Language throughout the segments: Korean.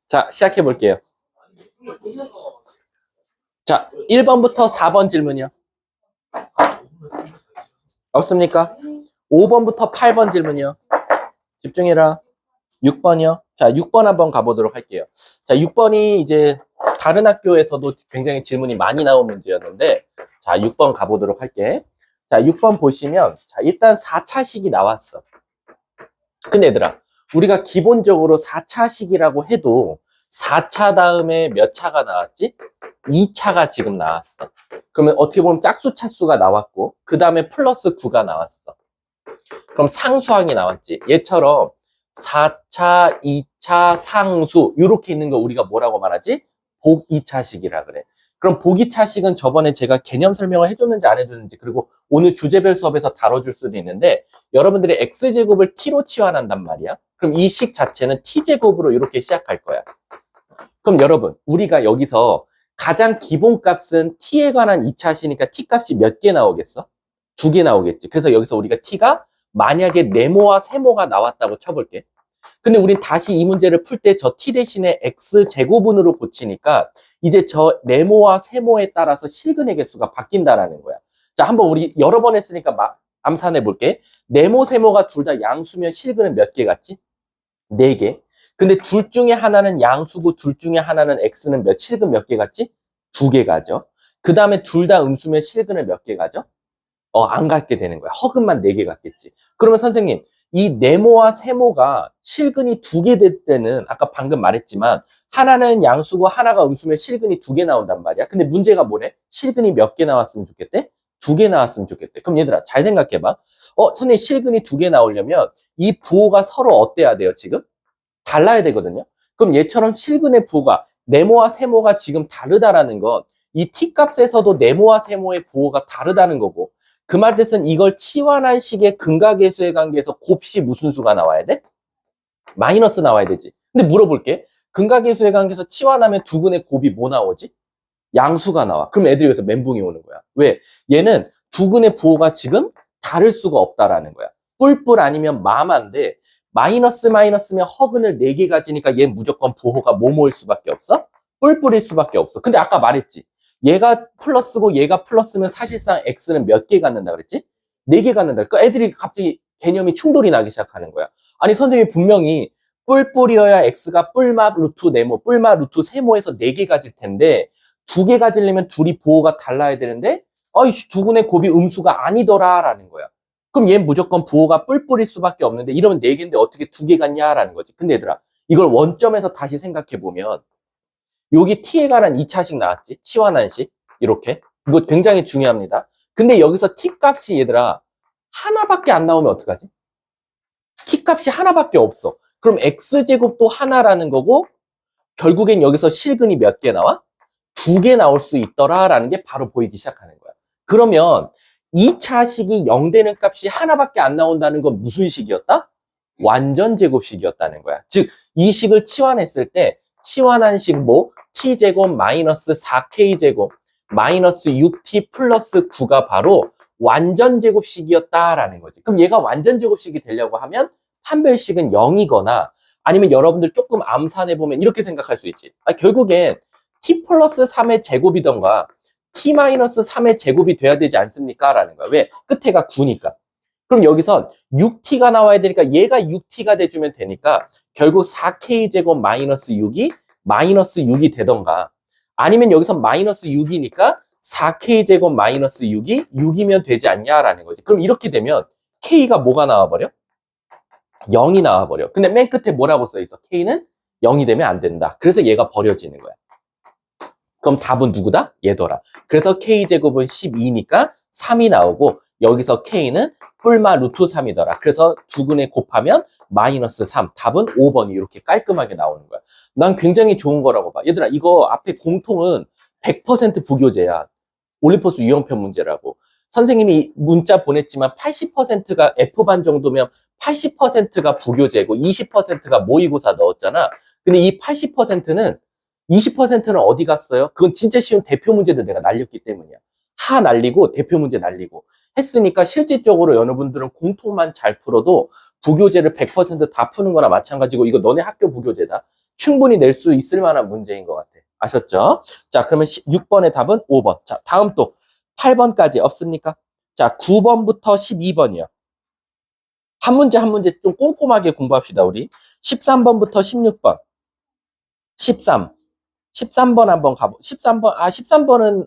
자, 시작해 볼게요. 자, 1번부터 4번 질문이요. 없습니까? 5번부터 8번 질문이요. 집중해라. 6번이요. 자, 6번 한번 가보도록 할게요. 자, 6번이 이제 다른 학교에서도 굉장히 질문이 많이 나온 문제였는데, 자, 6번 가보도록 할게. 자, 6번 보시면, 자, 일단 4차식이 나왔어. 근데 얘들아, 우리가 기본적으로 4차식이라고 해도 4차 다음에 몇 차가 나왔지? 2차가 지금 나왔어. 그러면 어떻게 보면 짝수 차수가 나왔고 그 다음에 플러스 9가 나왔어. 그럼 상수항이 나왔지. 얘처럼 4차, 2차, 상수 이렇게 있는 거 우리가 뭐라고 말하지? 복 2차식이라 그래. 그럼 복 2차식은 저번에 제가 개념 설명을 해줬는지 안 해줬는지, 그리고 오늘 주제별 수업에서 다뤄줄 수도 있는데, 여러분들이 x제곱을 t로 치환한단 말이야. 그럼 이 식 자체는 t제곱으로 이렇게 시작할 거야. 그럼 여러분, 우리가 여기서 가장 기본 값은 t에 관한 2차식이니까 t 값이 몇 개 나오겠어? 2개 나오겠지. 그래서 여기서 우리가 t가 만약에 네모와 세모가 나왔다고 쳐볼게. 근데 우린 다시 이 문제를 풀 때 저 t 대신에 x제곱은으로 고치니까 이제 저 네모와 세모에 따라서 실근의 개수가 바뀐다라는 거야. 자, 한번 우리 여러 번 했으니까 암산해 볼게. 네모, 세모가 둘 다 양수면 실근은 몇 개 같지? 4개. 근데 둘 중에 하나는 양수고 둘 중에 하나는 x는 실근 몇 개 같지? 2개 가죠. 그 다음에 둘 다 음수면 실근을 몇 개 가죠? 안 갖게 되는 거야. 허근만 4개 갖겠지. 그러면 선생님, 이 네모와 세모가 실근이 2개 될 때는 아까 방금 말했지만 하나는 양수고 하나가 음수면 실근이 2개 나온단 말이야. 근데 문제가 뭐래? 실근이 몇 개 나왔으면 좋겠대? 2개 나왔으면 좋겠대. 그럼 얘들아, 잘 생각해봐. 선생님, 실근이 2개 나오려면 이 부호가 서로 어때야 돼요, 지금? 달라야 되거든요. 그럼 얘처럼 실근의 부호가 네모와 세모가 지금 다르다라는 건 이 t값에서도 네모와 세모의 부호가 다르다는 거고, 그 말 뜻은 이걸 치환한 식의 근각계수의 관계에서 곱씨 무슨 수가 나와야 돼? 마이너스 나와야 되지. 근데 물어볼게. 근각계수의 관계에서 치환하면 두근의 곱이 뭐 나오지? 양수가 나와. 그럼 애들이 여기서 멘붕이 오는 거야. 왜? 얘는 두근의 부호가 지금 다를 수가 없다라는 거야. 뿔뿔 아니면 마마인데 마이너스면 허근을 4개 가지니까 얘 무조건 부호가 뭐뭐일 수밖에 없어? 뿔뿔일 수밖에 없어. 근데 아까 말했지. 얘가 플러스고 얘가 플러스면 사실상 x는 몇 개 갖는다 그랬지? 4개 갖는다. 그러니까 애들이 갑자기 개념이 충돌이 나기 시작하는 거야. 아니 선생님이 분명히 뿔뿔이어야 x가 뿔마 루트 네모, 뿔마 루트 세모에서 4개 가질 텐데 2개 가지려면 둘이 부호가 달라야 되는데 두근의 곱이 음수가 아니더라라는 거야. 그럼 얘는 무조건 부호가 뿔뿔일 수밖에 없는데 이러면 4개인데 어떻게 2개 같냐라는 거지. 근데 얘들아, 이걸 원점에서 다시 생각해보면 여기 t에 관한 2차식 나왔지? 치환한 식. 이렇게. 이거 굉장히 중요합니다. 근데 여기서 t 값이 얘들아 하나밖에 안 나오면 어떡하지? t 값이 하나밖에 없어. 그럼 x제곱도 하나라는 거고 결국엔 여기서 실근이 몇 개 나와? 2개 나올 수 있더라라는 게 바로 보이기 시작하는 거야. 그러면 2차식이 0 되는 값이 하나밖에 안 나온다는 건 무슨 식이었다? 완전 제곱식이었다는 거야. 즉, 이 식을 치환했을 때 치환한 식 뭐? t제곱 마이너스 4k제곱 마이너스 6t 플러스 9가 바로 완전 제곱식이었다라는 거지. 그럼 얘가 완전 제곱식이 되려고 하면 판별식은 0이거나 아니면 여러분들 조금 암산해보면 이렇게 생각할 수 있지. 결국엔 t 플러스 3의 제곱이던가 t 마이너스 3의 제곱이 돼야 되지 않습니까? 라는 거야. 왜? 끝에가 9니까. 그럼 여기선 6t가 나와야 되니까 얘가 6t가 돼주면 되니까 결국 4k제곱 마이너스 6이 마이너스 6이 되던가 아니면 여기서 마이너스 6이니까 4k제곱 마이너스 6이 6이면 되지 않냐라는 거지. 그럼 이렇게 되면 k가 뭐가 나와버려? 0이 나와버려. 근데 맨 끝에 뭐라고 써있어? k는 0이 되면 안 된다. 그래서 얘가 버려지는 거야. 그럼 답은 누구다? 얘더라. 그래서 k제곱은 12니까 3이 나오고 여기서 k는 뿔마 루트 3이더라. 그래서 두근에 곱하면 마이너스 3. 답은 5번이 이렇게 깔끔하게 나오는 거야. 난 굉장히 좋은 거라고 봐. 얘들아, 이거 앞에 공통은 100% 부교재야. 올림포스 유형편 문제라고. 선생님이 문자 보냈지만 80%가 F반 정도면 80%가 부교재고 20%가 모의고사 넣었잖아. 근데 이 80%는 20%는 어디 갔어요? 그건 진짜 쉬운 대표 문제들 내가 날렸기 때문이야. 하 날리고 대표 문제 날리고 했으니까 실질적으로 여러분들은 공통만 잘 풀어도 부교재를 100% 다 푸는 거나 마찬가지고 이거 너네 학교 부교재다. 충분히 낼 수 있을 만한 문제인 것 같아. 아셨죠? 자, 그러면 6번의 답은 5번. 자, 다음 또 8번까지 없습니까? 자, 9번부터 12번이요. 한 문제 한 문제 좀 꼼꼼하게 공부합시다, 우리. 13번부터 16번. 13. 13번 한번 13번은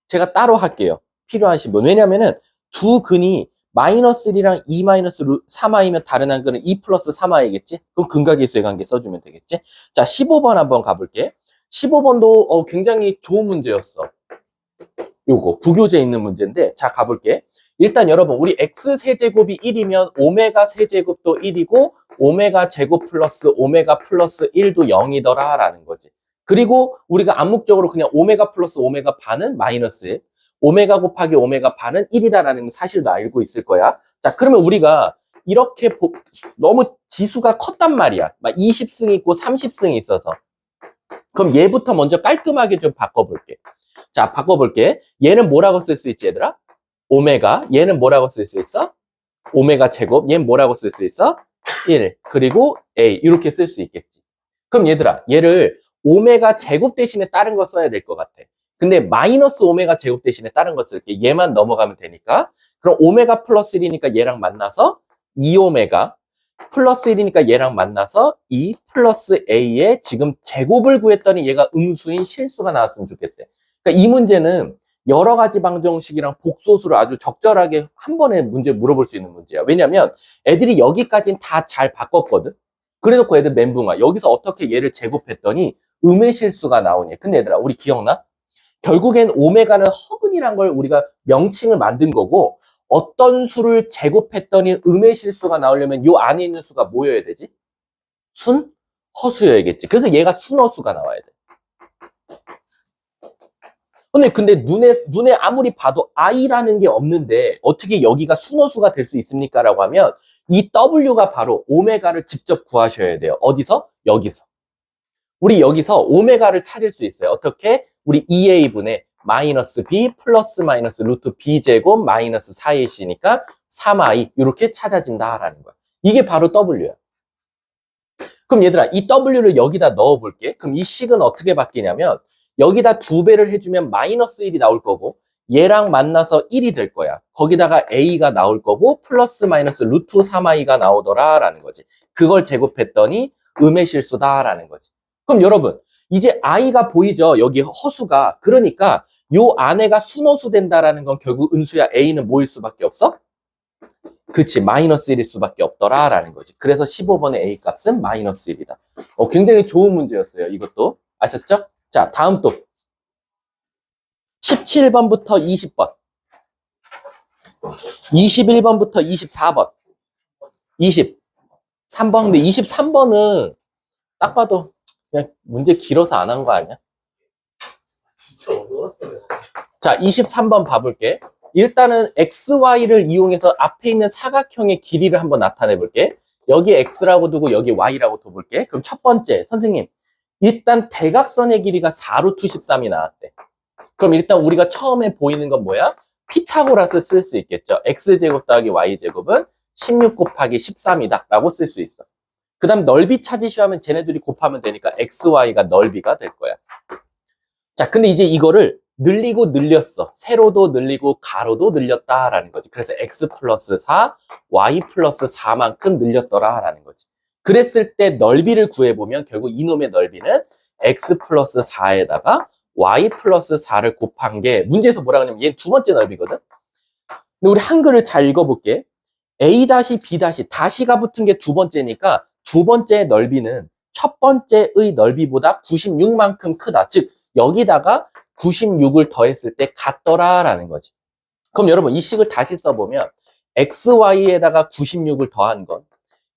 제가 따로 할게요. 필요하신 분. 왜냐면은 두 근이 마이너스 1이랑 2 마이너스 3i면 다른 한 근은 2 플러스 3i겠지? 그럼 근각계수의 관계 써주면 되겠지? 자, 15번 한번 가볼게. 15번도 굉장히 좋은 문제였어. 요거 부교재 있는 문제인데, 자, 가볼게. 일단 여러분, 우리 x 세제곱이 1이면 오메가 세제곱도 1이고 오메가 제곱 플러스 오메가 플러스 1도 0이더라 라는 거지. 그리고 우리가 암묵적으로 그냥 오메가 플러스 오메가 반은 마이너스, 오메가 곱하기 오메가 반은 1이다라는 사실도 알고 있을 거야. 자, 그러면 우리가 이렇게 너무 지수가 컸단 말이야. 막 20승 있고 30승이 있어서. 그럼 얘부터 먼저 깔끔하게 좀 바꿔볼게. 자, 바꿔볼게. 얘는 뭐라고 쓸 수 있지, 얘들아? 오메가. 얘는 뭐라고 쓸 수 있어? 오메가 제곱. 얘는 뭐라고 쓸 수 있어? 1. 그리고 A. 이렇게 쓸 수 있겠지. 그럼 얘들아, 얘를 오메가 제곱 대신에 다른 거 써야 될 것 같아. 근데 마이너스 오메가 제곱 대신에 다른 거 쓸게. 얘만 넘어가면 되니까. 그럼 오메가 플러스 1이니까 얘랑 만나서 2오메가. 플러스 1이니까 얘랑 만나서 2 플러스 A의 지금 제곱을 구했더니 얘가 음수인 실수가 나왔으면 좋겠대. 그러니까 이 문제는 여러 가지 방정식이랑 복소수를 아주 적절하게 한 번에 문제 물어볼 수 있는 문제야. 왜냐면 애들이 여기까지는 다 잘 바꿨거든. 그래놓고 애들 멘붕아. 여기서 어떻게 얘를 제곱했더니 음의 실수가 나오니. 근데 얘들아, 우리 기억나? 결국엔 오메가는 허근이란 걸 우리가 명칭을 만든 거고, 어떤 수를 제곱했더니 음의 실수가 나오려면 요 안에 있는 수가 뭐여야 되지? 순? 허수여야겠지. 그래서 얘가 순허수가 나와야 돼. 근데 눈에 아무리 봐도 i라는 게 없는데 어떻게 여기가 순허수가 될 수 있습니까? 라고 하면 이 w가 바로 오메가를 직접 구하셔야 돼요. 어디서? 여기서. 우리 여기서 오메가를 찾을 수 있어요. 어떻게? 우리 2a분의 마이너스 b 플러스 마이너스 루트 b 제곱 마이너스 4ac니까 3i 이렇게 찾아진다라는 거야. 이게 바로 w야. 그럼 얘들아, 이 w를 여기다 넣어볼게. 그럼 이 식은 어떻게 바뀌냐면 여기다 2배를 해주면 마이너스 1이 나올 거고 얘랑 만나서 1이 될 거야. 거기다가 a가 나올 거고 플러스 마이너스 루트 3i가 나오더라라는 거지. 그걸 제곱했더니 음의 실수다라는 거지. 그럼 여러분, 이제 i가 보이죠? 여기 허수가. 그러니까 요 안에가 순허수 된다라는 건 결국 은수야. a는 뭐일 수밖에 없어? 그치, 마이너스 1일 수밖에 없더라라는 거지. 그래서 15번의 a 값은 마이너스 1이다. 굉장히 좋은 문제였어요. 이것도. 아셨죠? 자, 다음 또 17번부터 20번, 21번부터 24번, 23번. 근데 23번은 딱 봐도 그냥 문제 길어서 안 한 거 아니야? 진짜 어려웠어요. 자, 23번 봐볼게. 일단은 XY를 이용해서 앞에 있는 사각형의 길이를 한번 나타내 볼게. 여기 X라고 두고 여기 Y라고 둬볼게. 그럼 첫 번째, 선생님. 일단 대각선의 길이가 4루트 13이 나왔대. 그럼 일단 우리가 처음에 보이는 건 뭐야? 피타고라스 쓸 수 있겠죠. X제곱 더하기 Y제곱은 16 곱하기 13이다 라고 쓸 수 있어. 그 다음 넓이 찾으시오 하면 쟤네들이 곱하면 되니까 XY가 넓이가 될 거야. 자, 근데 이제 이거를 늘리고 늘렸어. 세로도 늘리고 가로도 늘렸다라는 거지. 그래서 X 플러스 4, Y 플러스 4만큼 늘렸더라라는 거지. 그랬을 때 넓이를 구해보면 결국 이놈의 넓이는 X 플러스 4에다가 Y 플러스 4를 곱한 게 문제에서 뭐라 그러냐면 얘는 두 번째 넓이거든. 근데 우리 한글을 잘 읽어볼게. A 다시 B 다시가 붙은 게 두 번째니까 두 번째 넓이는 첫 번째의 넓이보다 96만큼 크다. 즉 여기다가 96을 더했을 때 같더라라는 거지. 그럼 여러분 이 식을 다시 써보면 XY에다가 96을 더한 건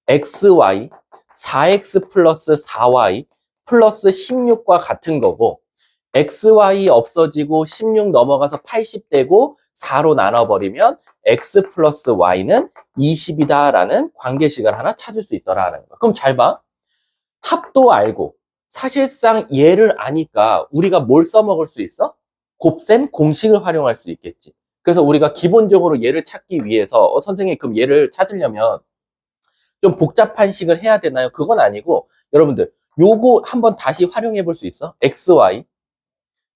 XY 4X 플러스 4Y 플러스 16과 같은 거고 XY 없어지고 16 넘어가서 80 되고 4로 나눠버리면 X 플러스 Y는 20이다라는 관계식을 하나 찾을 수 있더라라는 거야. 그럼 잘 봐. 합도 알고 사실상 얘를 아니까 우리가 뭘 써먹을 수 있어? 곱셈 공식을 활용할 수 있겠지. 그래서 우리가 기본적으로 얘를 찾기 위해서 선생님 그럼 얘를 찾으려면 좀 복잡한 식을 해야 되나요? 그건 아니고 여러분들 요거 한번 다시 활용해 볼 수 있어. xy.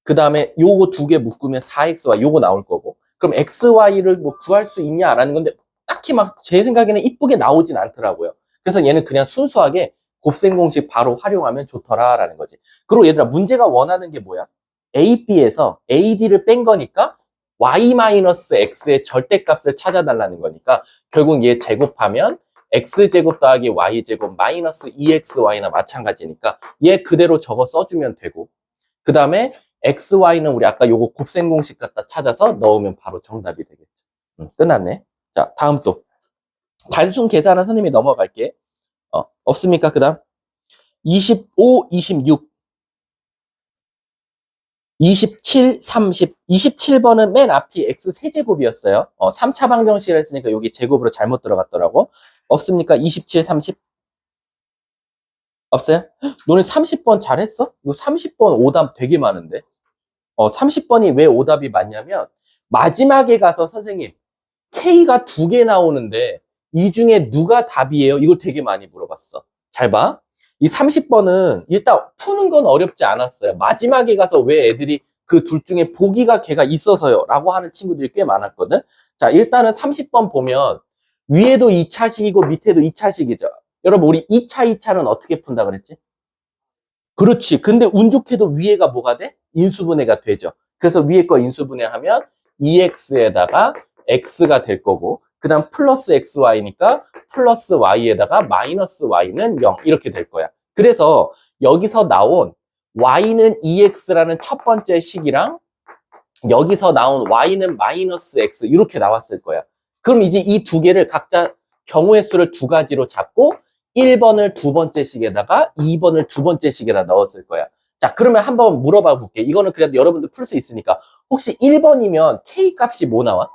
그 다음에 요거 두 개 묶으면 4xy 요거 나올 거고. 그럼 xy를 뭐 구할 수 있냐라는 건데 딱히 막 제 생각에는 이쁘게 나오진 않더라고요. 그래서 얘는 그냥 순수하게 곱셈 공식 바로 활용하면 좋더라라는 거지. 그리고 얘들아 문제가 원하는 게 뭐야? AB에서 AD를 뺀 거니까 y-x의 절대값을 찾아달라는 거니까 결국 얘 제곱하면 x제곱 더하기 y제곱 마이너스 2xy나 마찬가지니까 얘 그대로 적어 써주면 되고 그 다음에 xy는 우리 아까 요거 곱셈 공식 갖다 찾아서 넣으면 바로 정답이 되겠죠. 끝났네. 자, 다음 또 단순 계산한 선생님이 넘어갈게. 없습니까? 그 다음 25, 26 27, 30 27번은 맨 앞이 x 세제곱이었어요. 3차 방정식을 했으니까 여기 제곱으로 잘못 들어갔더라고. 없습니까? 27, 30 없어요? 너네 30번 잘했어? 이거 30번 오답 되게 많은데 30번이 왜 오답이 많냐면 마지막에 가서 선생님 K가 2개 나오는데 이 중에 누가 답이에요? 이걸 되게 많이 물어봤어. 잘 봐. 이 30번은 일단 푸는 건 어렵지 않았어요. 마지막에 가서 왜 애들이 그 둘 중에 보기가 걔가 있어서요 라고 하는 친구들이 꽤 많았거든. 자, 일단은 30번 보면 위에도 2차식이고 밑에도 2차식이죠. 여러분 우리 2차, 2차는 어떻게 푼다 그랬지? 그렇지. 근데 운 좋게도 위에가 뭐가 돼? 인수분해가 되죠. 그래서 위에 거 인수분해하면 2x에다가 x가 될 거고 그 다음 플러스 xy니까 플러스 y에다가 마이너스 y는 0 이렇게 될 거야. 그래서 여기서 나온 y는 2x라는 첫 번째 식이랑 여기서 나온 y는 마이너스 x 이렇게 나왔을 거야. 그럼 이제 이 두 개를 각자 경우의 수를 두 가지로 잡고 1번을 두 번째 식에다가 2번을 두 번째 식에다 넣었을 거야. 자, 그러면 한번 물어봐 볼게. 이거는 그래도 여러분들 풀 수 있으니까. 혹시 1번이면 K 값이 뭐 나와?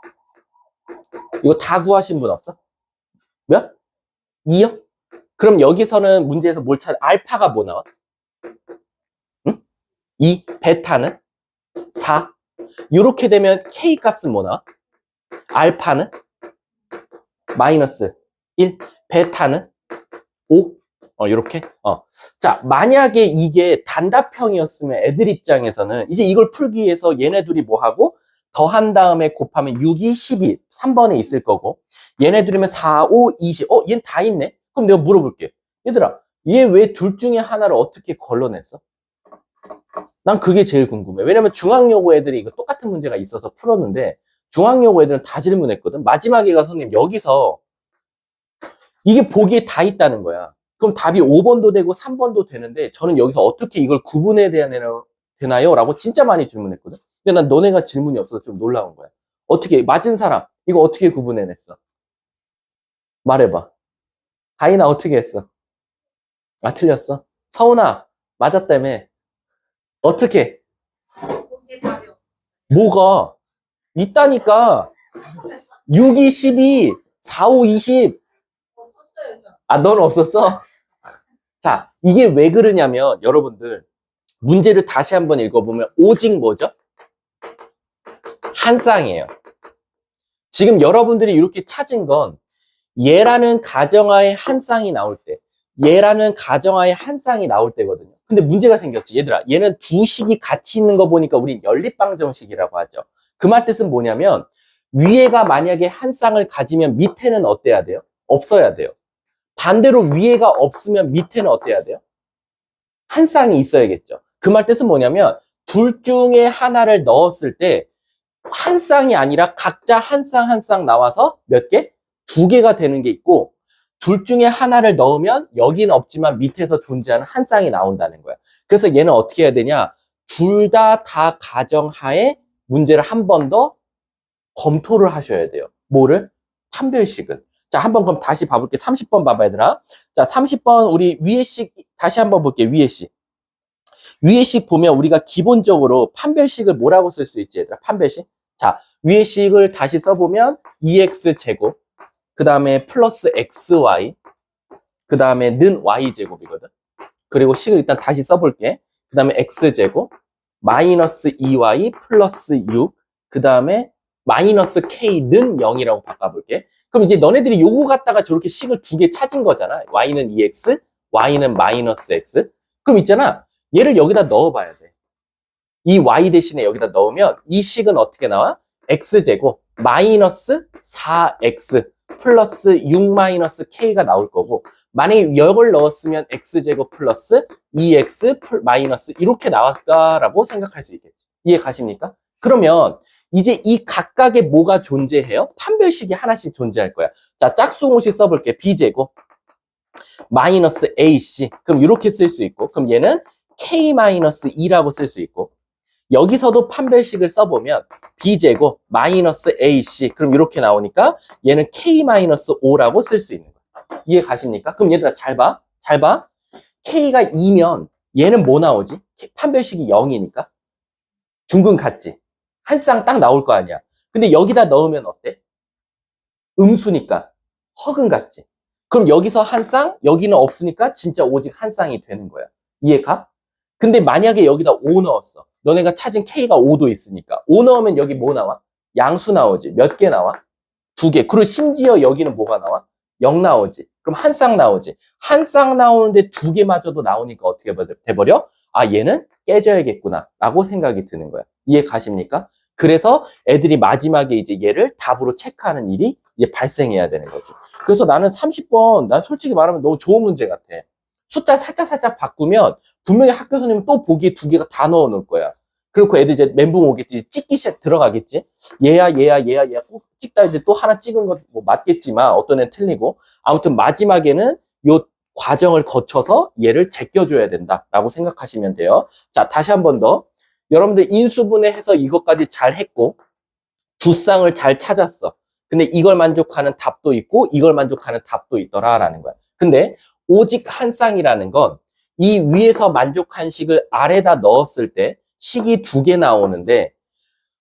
이거 다 구하신 분 없어? 몇? 2요? 그럼 여기서는 문제에서 뭘 찾아? 알파가 뭐 나와? 응? 2. 베타는? 4. 이렇게 되면 K 값은 뭐 나와? 알파는? 마이너스 1. 베타는? 5. 이렇게. 자, 만약에 이게 단답형이었으면 애들 입장에서는 이제 이걸 풀기 위해서 얘네 둘이 뭐 하고 더한 다음에 곱하면 6이 12. 3번에 있을 거고 얘네 둘이면 4, 5, 20. 얘는 다 있네. 그럼 내가 물어볼게. 얘들아, 얘 왜 둘 중에 하나를 어떻게 걸러냈어? 난 그게 제일 궁금해. 왜냐면 중앙여고 애들이 이거 똑같은 문제가 있어서 풀었는데 중앙여고 애들은 다 질문했거든. 마지막에 가서 선생님 여기서 이게 보기에 다 있다는 거야. 그럼 답이 5번도 되고 3번도 되는데 저는 여기서 어떻게 이걸 구분해야 되나요? 라고 진짜 많이 질문했거든. 근데 난 너네가 질문이 없어서 좀 놀라운 거야. 어떻게 맞은 사람 이거 어떻게 구분해냈어? 말해봐. 가인아 어떻게 했어? 틀렸어. 서훈아 맞았다며. 어떻게? 거기에 답이 없어. 뭐가? 있다니까. 6이 12, 4, 5, 20. 없었어요, 저. 넌 없었어? 자, 이게 왜 그러냐면 여러분들 문제를 다시 한번 읽어보면 오직 뭐죠? 한 쌍이에요. 지금 여러분들이 이렇게 찾은 건 얘라는 가정하에 한 쌍이 나올 때 얘라는 가정하에 한 쌍이 나올 때거든요. 근데 문제가 생겼지. 얘들아, 얘는 두 식이 같이 있는 거 보니까 우린 연립방정식이라고 하죠. 그 말 뜻은 뭐냐면 위에가 만약에 한 쌍을 가지면 밑에는 어때야 돼요? 없어야 돼요. 반대로 위에가 없으면 밑에는 어때야 돼요? 한 쌍이 있어야겠죠. 그 말 뜻은 뭐냐면 둘 중에 하나를 넣었을 때 한 쌍이 아니라 각자 한 쌍 한 쌍 나와서 몇 개? 2개가 되는 게 있고 둘 중에 하나를 넣으면 여기는 없지만 밑에서 존재하는 한 쌍이 나온다는 거야. 그래서 얘는 어떻게 해야 되냐? 둘 다 가정하에 문제를 한 번 더 검토를 하셔야 돼요. 뭐를? 판별식은. 자, 한번 그럼 다시 봐볼게. 30번 봐봐, 얘들아. 자, 30번 우리 위에 식 다시 한번 볼게. 위에 식. 위에 식 보면 우리가 기본적으로 판별식을 뭐라고 쓸 수 있지, 얘들아? 판별식. 자, 위에 식을 다시 써보면 2x제곱, 그 다음에 플러스 xy, 그 다음에 는 y제곱이거든. 그리고 식을 일단 다시 써볼게. 그 다음에 x제곱, 마이너스 2y 플러스 6, 그 다음에 마이너스 k는 0이라고 바꿔볼게. 그럼 이제 너네들이 요거 갖다가 저렇게 식을 두 개 찾은 거잖아. y는 2x, y는 마이너스 x. 그럼 있잖아. 얘를 여기다 넣어봐야 돼. 이 y 대신에 여기다 넣으면 이 식은 어떻게 나와? x제곱 마이너스 4x 플러스 6 마이너스 k가 나올 거고, 만약에 이걸 넣었으면 x제곱 플러스 2x 마이너스 이렇게 나왔다라고 생각할 수 있겠지. 이해 가십니까? 그러면 이제 이 각각의 뭐가 존재해요? 판별식이 하나씩 존재할 거야. 자, 짝수공식 써볼게. b제곱 마이너스 ac. 그럼 이렇게 쓸 수 있고, 그럼 얘는 k 마이너스 2라고 쓸 수 있고, 여기서도 판별식을 써보면 b제곱 마이너스 ac. 그럼 이렇게 나오니까 얘는 k 마이너스 5라고 쓸 수 있는 거야. 이해 가십니까? 그럼 얘들아 잘 봐. 잘 봐. k가 2면 얘는 뭐 나오지? 판별식이 0이니까. 둥근 같지? 한 쌍 딱 나올 거 아니야. 근데 여기다 넣으면 어때? 음수니까 허근 같지? 그럼 여기서 한 쌍, 여기는 없으니까 진짜 오직 한 쌍이 되는 거야. 이해가? 근데 만약에 여기다 5 넣었어. 너네가 찾은 K가 5도 있으니까. 5 넣으면 여기 뭐 나와? 양수 나오지. 몇 개 나와? 2개. 그리고 심지어 여기는 뭐가 나와? 0 나오지. 그럼 한 쌍 나오지. 한 쌍 나오는데 2개마저도 나오니까 어떻게 돼버려? 아, 얘는 깨져야겠구나 라고 생각이 드는 거야. 이해 가십니까? 그래서 애들이 마지막에 이제 얘를 답으로 체크하는 일이 이제 발생해야 되는 거지. 그래서 나는 30번, 난 솔직히 말하면 너무 좋은 문제 같아. 숫자 살짝 바꾸면 분명히 학교 선생님은 또 보기에 2개가 다 넣어 놓을 거야. 그리고 애들 이제 멘붕 오겠지. 찍기 시작 들어가겠지. 얘야 꼭 찍다 이제 또 하나 찍은 거 뭐 맞겠지만 어떤 애는 틀리고. 아무튼 마지막에는 요 과정을 거쳐서 얘를 제껴줘야 된다라고 생각하시면 돼요. 자, 다시 한 번 더. 여러분들 인수분해 해서 이것까지 잘 했고, 두 쌍을 잘 찾았어. 근데 이걸 만족하는 답도 있고, 이걸 만족하는 답도 있더라라는 거야. 근데 오직 한 쌍이라는 건 이 위에서 만족한 식을 아래다 넣었을 때 식이 2개 나오는데,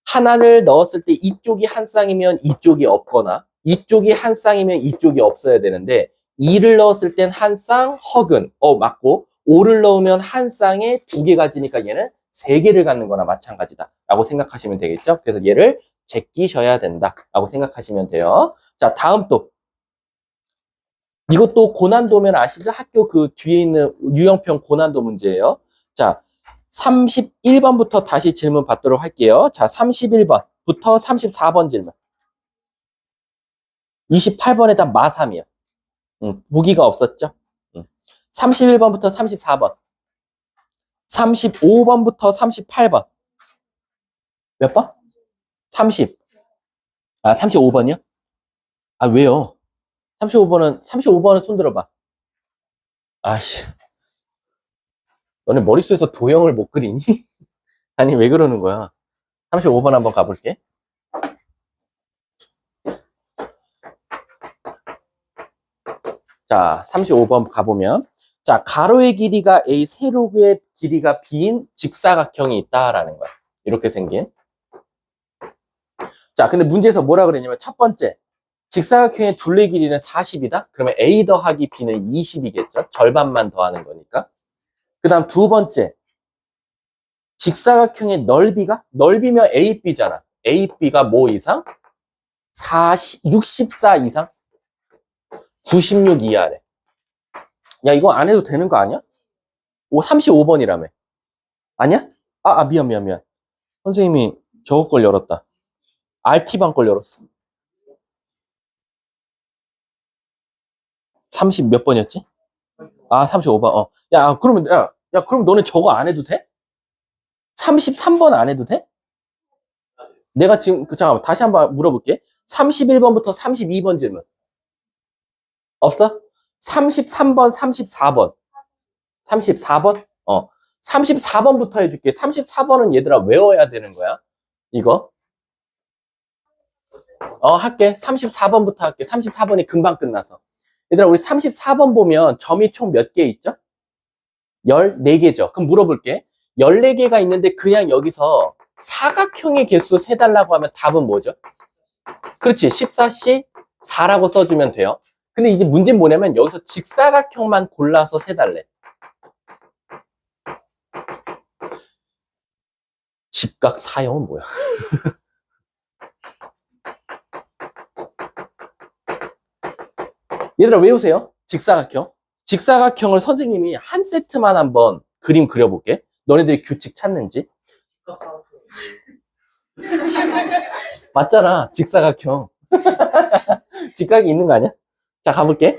하나를 넣었을 때 이쪽이 한 쌍이면 이쪽이 없거나 이쪽이 한 쌍이면 이쪽이 없어야 되는데, 2를 넣었을 땐 한 쌍 허근 맞고, 5를 넣으면 한 쌍에 2개 가지니까 얘는 3개를 갖는 거나 마찬가지다 라고 생각하시면 되겠죠. 그래서 얘를 제끼셔야 된다 라고 생각하시면 돼요. 자, 다음 또 이것도 고난도면 아시죠? 학교 그 뒤에 있는 유형평 고난도 문제예요. 자, 31번부터 다시 질문 받도록 할게요. 자, 31번부터 34번 질문. 28번에다 마3이요. 보기가 없었죠? 31번부터 34번. 35번부터 38번. 몇 번? 30. 아, 35번이요? 아, 왜요? 35번은 손 들어봐. 아씨. 너네 머릿속에서 도형을 못 그리니? 아니, 왜 그러는 거야? 35번 한번 가볼게. 자, 35번 가보면. 자, 가로의 길이가 A, 세로의 길이가 B인 직사각형이 있다라는 거야. 이렇게 생긴. 자, 근데 문제에서 뭐라 그랬냐면 첫 번째. 직사각형의 둘레 길이는 40이다? 그러면 A 더하기 B는 20이겠죠? 절반만 더하는 거니까. 그 다음 두 번째. 직사각형의 넓이면 AB잖아. AB가 뭐 이상? 64 이상? 96 이하래. 야, 이거 안 해도 되는 거 아니야? 35번이라며. 아니야? 미안. 선생님이 저거 걸 열었다. RT방 걸 열었어. 30 몇 번이었지? 35번. 그럼 너네 저거 안 해도 돼? 33번 안 해도 돼? 내가 지금, 잠깐만, 다시 한번 물어볼게. 31번부터 32번 질문. 없어? 33번, 34번. 34번? 34번부터 해줄게. 34번은 얘들아 외워야 되는 거야. 이거. 할게. 34번부터 할게. 34번이 금방 끝나서. 얘들아, 우리 34번 보면 점이 총 몇 개 있죠? 14개죠. 그럼 물어볼게. 14개가 있는데 그냥 여기서 사각형의 개수 세달라고 하면 답은 뭐죠? 그렇지. 14C 4라고 써주면 돼요. 근데 이제 문제는 뭐냐면 여기서 직사각형만 골라서 세달래. 직각 사형은 뭐야? 얘들아 외우세요. 직사각형. 직사각형을 선생님이 한 세트만 한번 그림 그려볼게. 너네들이 규칙 찾는지. 맞잖아. 직사각형. 직각이 있는 거 아니야? 자, 가볼게.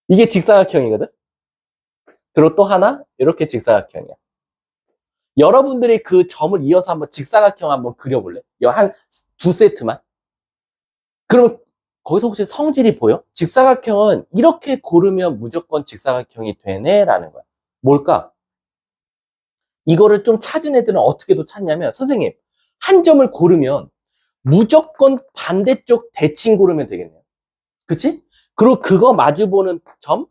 이게 직사각형이거든? 그리고 또 하나, 이렇게 직사각형이야. 여러분들이 그 점을 이어서 한번 직사각형 한번 그려볼래? 한 두 세트만? 그러면 거기서 혹시 성질이 보여? 직사각형은 이렇게 고르면 무조건 직사각형이 되네? 라는 거야. 뭘까? 이거를 좀 찾은 애들은 어떻게도 찾냐면, 선생님, 한 점을 고르면 무조건 반대쪽 대칭 고르면 되겠네요. 그치? 그리고 그거 마주보는 점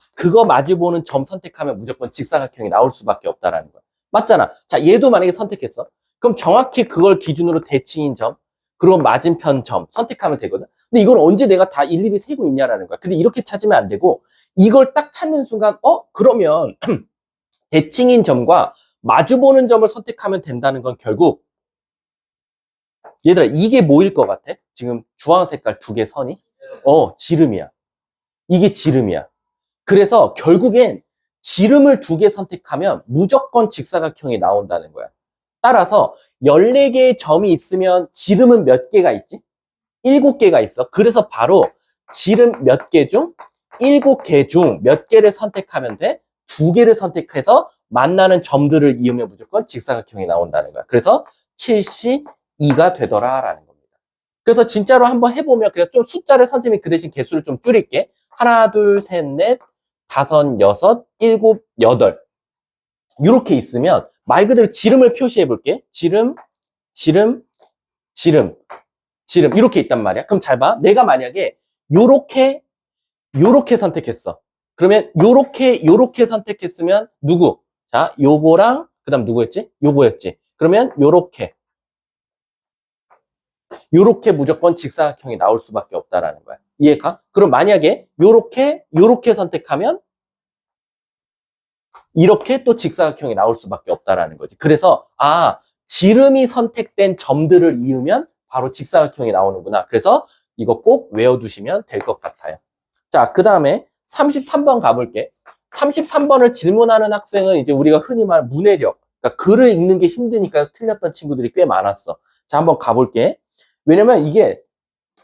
선택하면 무조건 직사각형이 나올 수밖에 없다라는 거야. 맞잖아. 자, 얘도 만약에 선택했어. 그럼 정확히 그걸 기준으로 대칭인 점, 그리고 맞은편 점 선택하면 되거든. 근데 이걸 언제 내가 다 일일이 세고 있냐라는 거야. 근데 이렇게 찾으면 안 되고, 이걸 딱 찾는 순간, 그러면 대칭인 점과 마주보는 점을 선택하면 된다는 건 결국, 얘들아, 이게 뭐일 것 같아? 지금 주황 색깔 두 개 선이? 지름이야. 이게 지름이야. 그래서 결국엔 지름을 두 개 선택하면 무조건 직사각형이 나온다는 거야. 따라서 14개의 점이 있으면 지름은 몇 개가 있지? 7개가 있어. 그래서 바로 지름 몇 개 중? 7개 중 몇 개를 선택하면 돼? 2개를 선택해서 만나는 점들을 이으면 무조건 직사각형이 나온다는 거야. 그래서 72가 되더라라는 겁니다. 그래서 진짜로 한번 해보면, 그래서 좀 숫자를 선생님이 그 대신 개수를 좀 줄일게. 하나, 둘, 셋, 넷, 다섯, 여섯, 일곱, 여덟. 이렇게 있으면 말 그대로 지름을 표시해 볼게. 지름, 지름, 지름, 지름. 이렇게 있단 말이야. 그럼 잘 봐. 내가 만약에 요렇게 선택했어. 그러면 요렇게 선택했으면 누구? 자, 요거랑 그다음 누구였지? 요거였지. 그러면 요렇게 무조건 직사각형이 나올 수밖에 없다라는 거야. 이해가? 그럼 만약에 요렇게 선택하면 이렇게 또 직사각형이 나올 수밖에 없다라는 거지. 그래서 지름이 선택된 점들을 이으면 바로 직사각형이 나오는구나. 그래서 이거 꼭 외워두시면 될 것 같아요. 자, 그 다음에 33번 가볼게. 33번을 질문하는 학생은 이제 우리가 흔히 말하는 문해력, 그러니까 글을 읽는 게 힘드니까 틀렸던 친구들이 꽤 많았어. 자, 한번 가볼게. 왜냐면 이게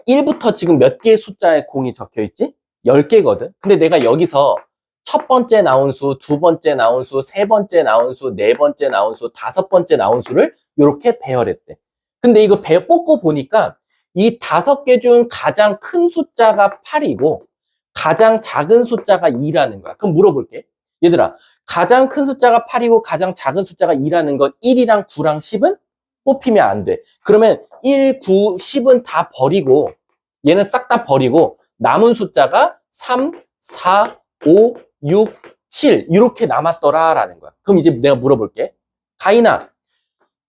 1부터 지금 몇 개의 숫자의 공이 적혀 있지? 10개거든. 근데 내가 여기서 첫 번째 나온 수, 두 번째 나온 수, 세 번째 나온 수, 네 번째 나온 수, 다섯 번째 나온 수를 이렇게 배열했대. 근데 이거 뽑고 보니까 이 5개 중 가장 큰 숫자가 8이고 가장 작은 숫자가 2라는 거야. 그럼 물어볼게. 얘들아, 가장 큰 숫자가 8이고 가장 작은 숫자가 2라는 건 1이랑 9랑 10은 뽑히면 안 돼. 그러면 1, 9, 10은 다 버리고, 얘는 싹 다 버리고 남은 숫자가 3, 4, 5, 6, 7 이렇게 남았더라라는 거야. 그럼 이제 내가 물어볼게. 가인아,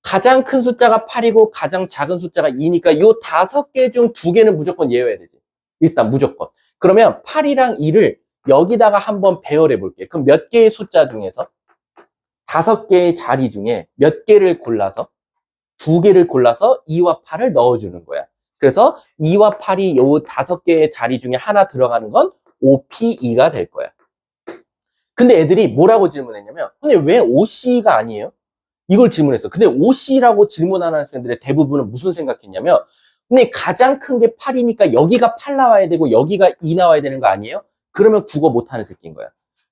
가장 큰 숫자가 8이고 가장 작은 숫자가 2니까 요 5개 중 2개는 무조건 예외해야 되지. 일단 무조건. 그러면 8이랑 2를 여기다가 한번 배열해 볼게. 그럼 몇 개의 숫자 중에서 5개의 자리 중에 몇 개를 골라서 2개를 골라서 2와 8을 넣어주는 거야. 그래서 2와 8이 요 5개의 자리 중에 하나 들어가는 건 OP2가 될 거야. 근데 애들이 뭐라고 질문했냐면, 근데 왜 OC가 아니에요? 이걸 질문했어. 근데 OC라고 질문하는 학생들의 대부분은 무슨 생각했냐면, 근데 가장 큰 게 8이니까 여기가 8 나와야 되고 여기가 2 나와야 되는 거 아니에요? 그러면 국어 못하는 새끼인 거야.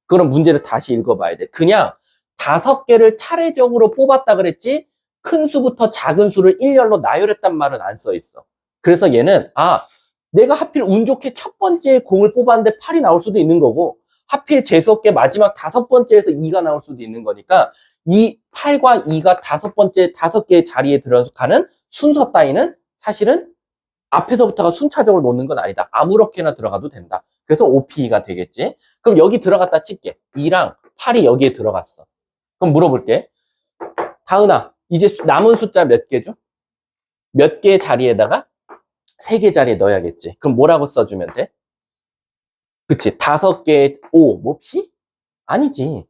그럼 문제를 다시 읽어봐야 돼. 그냥 5개를 차례적으로 뽑았다 그랬지 큰 수부터 작은 수를 일렬로 나열했단 말은 안 써 있어. 그래서 얘는 내가 하필 운 좋게 첫 번째 공을 뽑았는데 8이 나올 수도 있는 거고 하필 재수없게 마지막 5번째에서 2가 나올 수도 있는 거니까 이 8과 2가 5개의 자리에 들어가는 순서 따위는 사실은 앞에서부터가 순차적으로 놓는 건 아니다. 아무렇게나 들어가도 된다. 그래서 OP가 되겠지. 그럼 여기 들어갔다 칠게. 2랑 8이 여기에 들어갔어. 그럼 물어볼게. 다은아, 이제 남은 숫자 몇 개죠? 몇 개의 자리에다가 3개 자리에 넣어야겠지. 그럼 뭐라고 써주면 돼? 그치. 5개, 몹시? 아니지.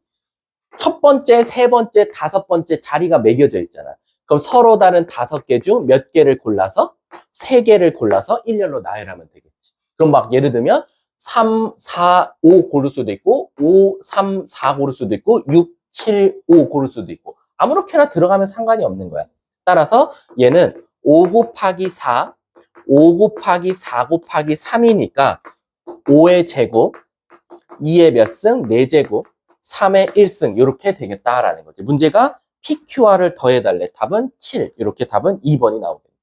첫 번째, 세 번째, 5번째 자리가 매겨져 있잖아. 그럼 서로 다른 5개 중 몇 개를 골라서 3개를 골라서 일렬로 나열하면 되겠지. 그럼 막 예를 들면 3, 4, 5 고를 수도 있고 5, 3, 4 고를 수도 있고 6, 7, 5 고를 수도 있고 아무렇게나 들어가면 상관이 없는 거야. 따라서 얘는 5 곱하기 4, 5 곱하기 4 곱하기 3이니까 5의 제곱, 2의 몇 승? 4제곱, 3의 1승 이렇게 되겠다라는 거지. 문제가 PQR을 더해달래. 답은 7. 이렇게 답은 2번이 나오겠네.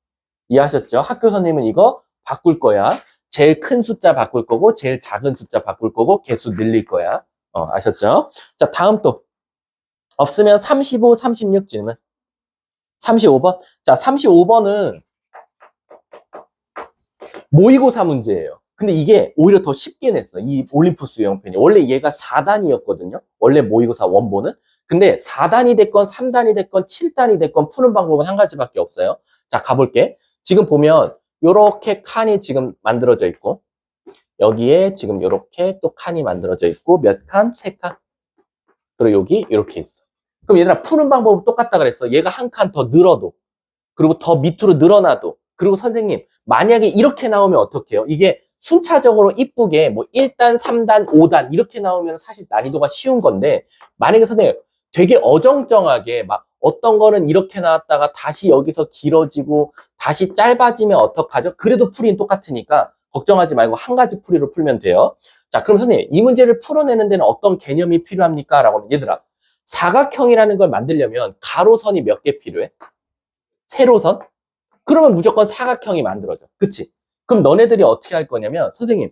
이해하셨죠? 학교 선생님은 이거 바꿀 거야. 제일 큰 숫자 바꿀 거고 제일 작은 숫자 바꿀 거고 개수 늘릴 거야. 아셨죠? 자, 다음 또 없으면 35, 36 질문. 35번. 자, 35번은 모의고사 문제예요. 근데 이게 오히려 더 쉽게 냈어. 이 올림푸스 유형편이. 원래 얘가 4단이었거든요. 원래 모의고사 원본은. 근데 4단이 됐건 3단이 됐건 7단이 됐건 푸는 방법은 한 가지밖에 없어요. 자, 가볼게. 지금 보면 요렇게 칸이 지금 만들어져 있고 여기에 지금 요렇게 또 칸이 만들어져 있고 몇 칸? 3칸. 그리고 여기 이렇게 있어. 그럼 얘들아 푸는 방법은 똑같다 그랬어. 얘가 한 칸 더 늘어도 그리고 더 밑으로 늘어나도 그리고 선생님 만약에 이렇게 나오면 어떡해요? 이게 순차적으로 이쁘게 뭐 1단, 3단, 5단 이렇게 나오면 사실 난이도가 쉬운 건데 만약에 선생님 되게 어정쩡하게 막 어떤 거는 이렇게 나왔다가 다시 여기서 길어지고 다시 짧아지면 어떡하죠? 그래도 풀이는 똑같으니까 걱정하지 말고 한 가지 풀이로 풀면 돼요. 자, 그럼 선생님 이 문제를 풀어내는 데는 어떤 개념이 필요합니까? 라고 하면 얘들아 사각형이라는 걸 만들려면 가로선이 몇 개 필요해? 세로선? 그러면 무조건 사각형이 만들어져. 그치? 그럼 너네들이 어떻게 할 거냐면 선생님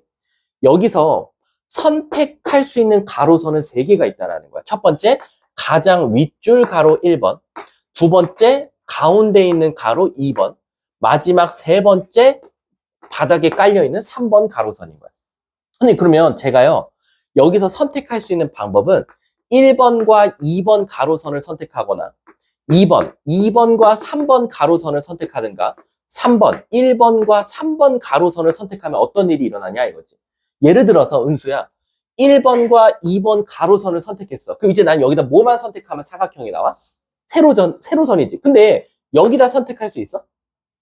여기서 선택할 수 있는 가로선은 3개가 있다는 거야. 첫 번째 가장 윗줄 가로 1번, 두 번째 가운데 있는 가로 2번, 마지막 세 번째 바닥에 깔려있는 3번 가로선인 거야. 선생님 그러면 제가요 여기서 선택할 수 있는 방법은 1번과 2번 가로선을 선택하거나 2번과 3번 가로선을 선택하든가 1번과 3번 가로선을 선택하면 어떤 일이 일어나냐 이거지. 예를 들어서 은수야 1번과 2번 가로선을 선택했어. 그럼 이제 난 여기다 뭐만 선택하면 사각형이 나와? 세로선이지. 근데 여기다 선택할 수 있어?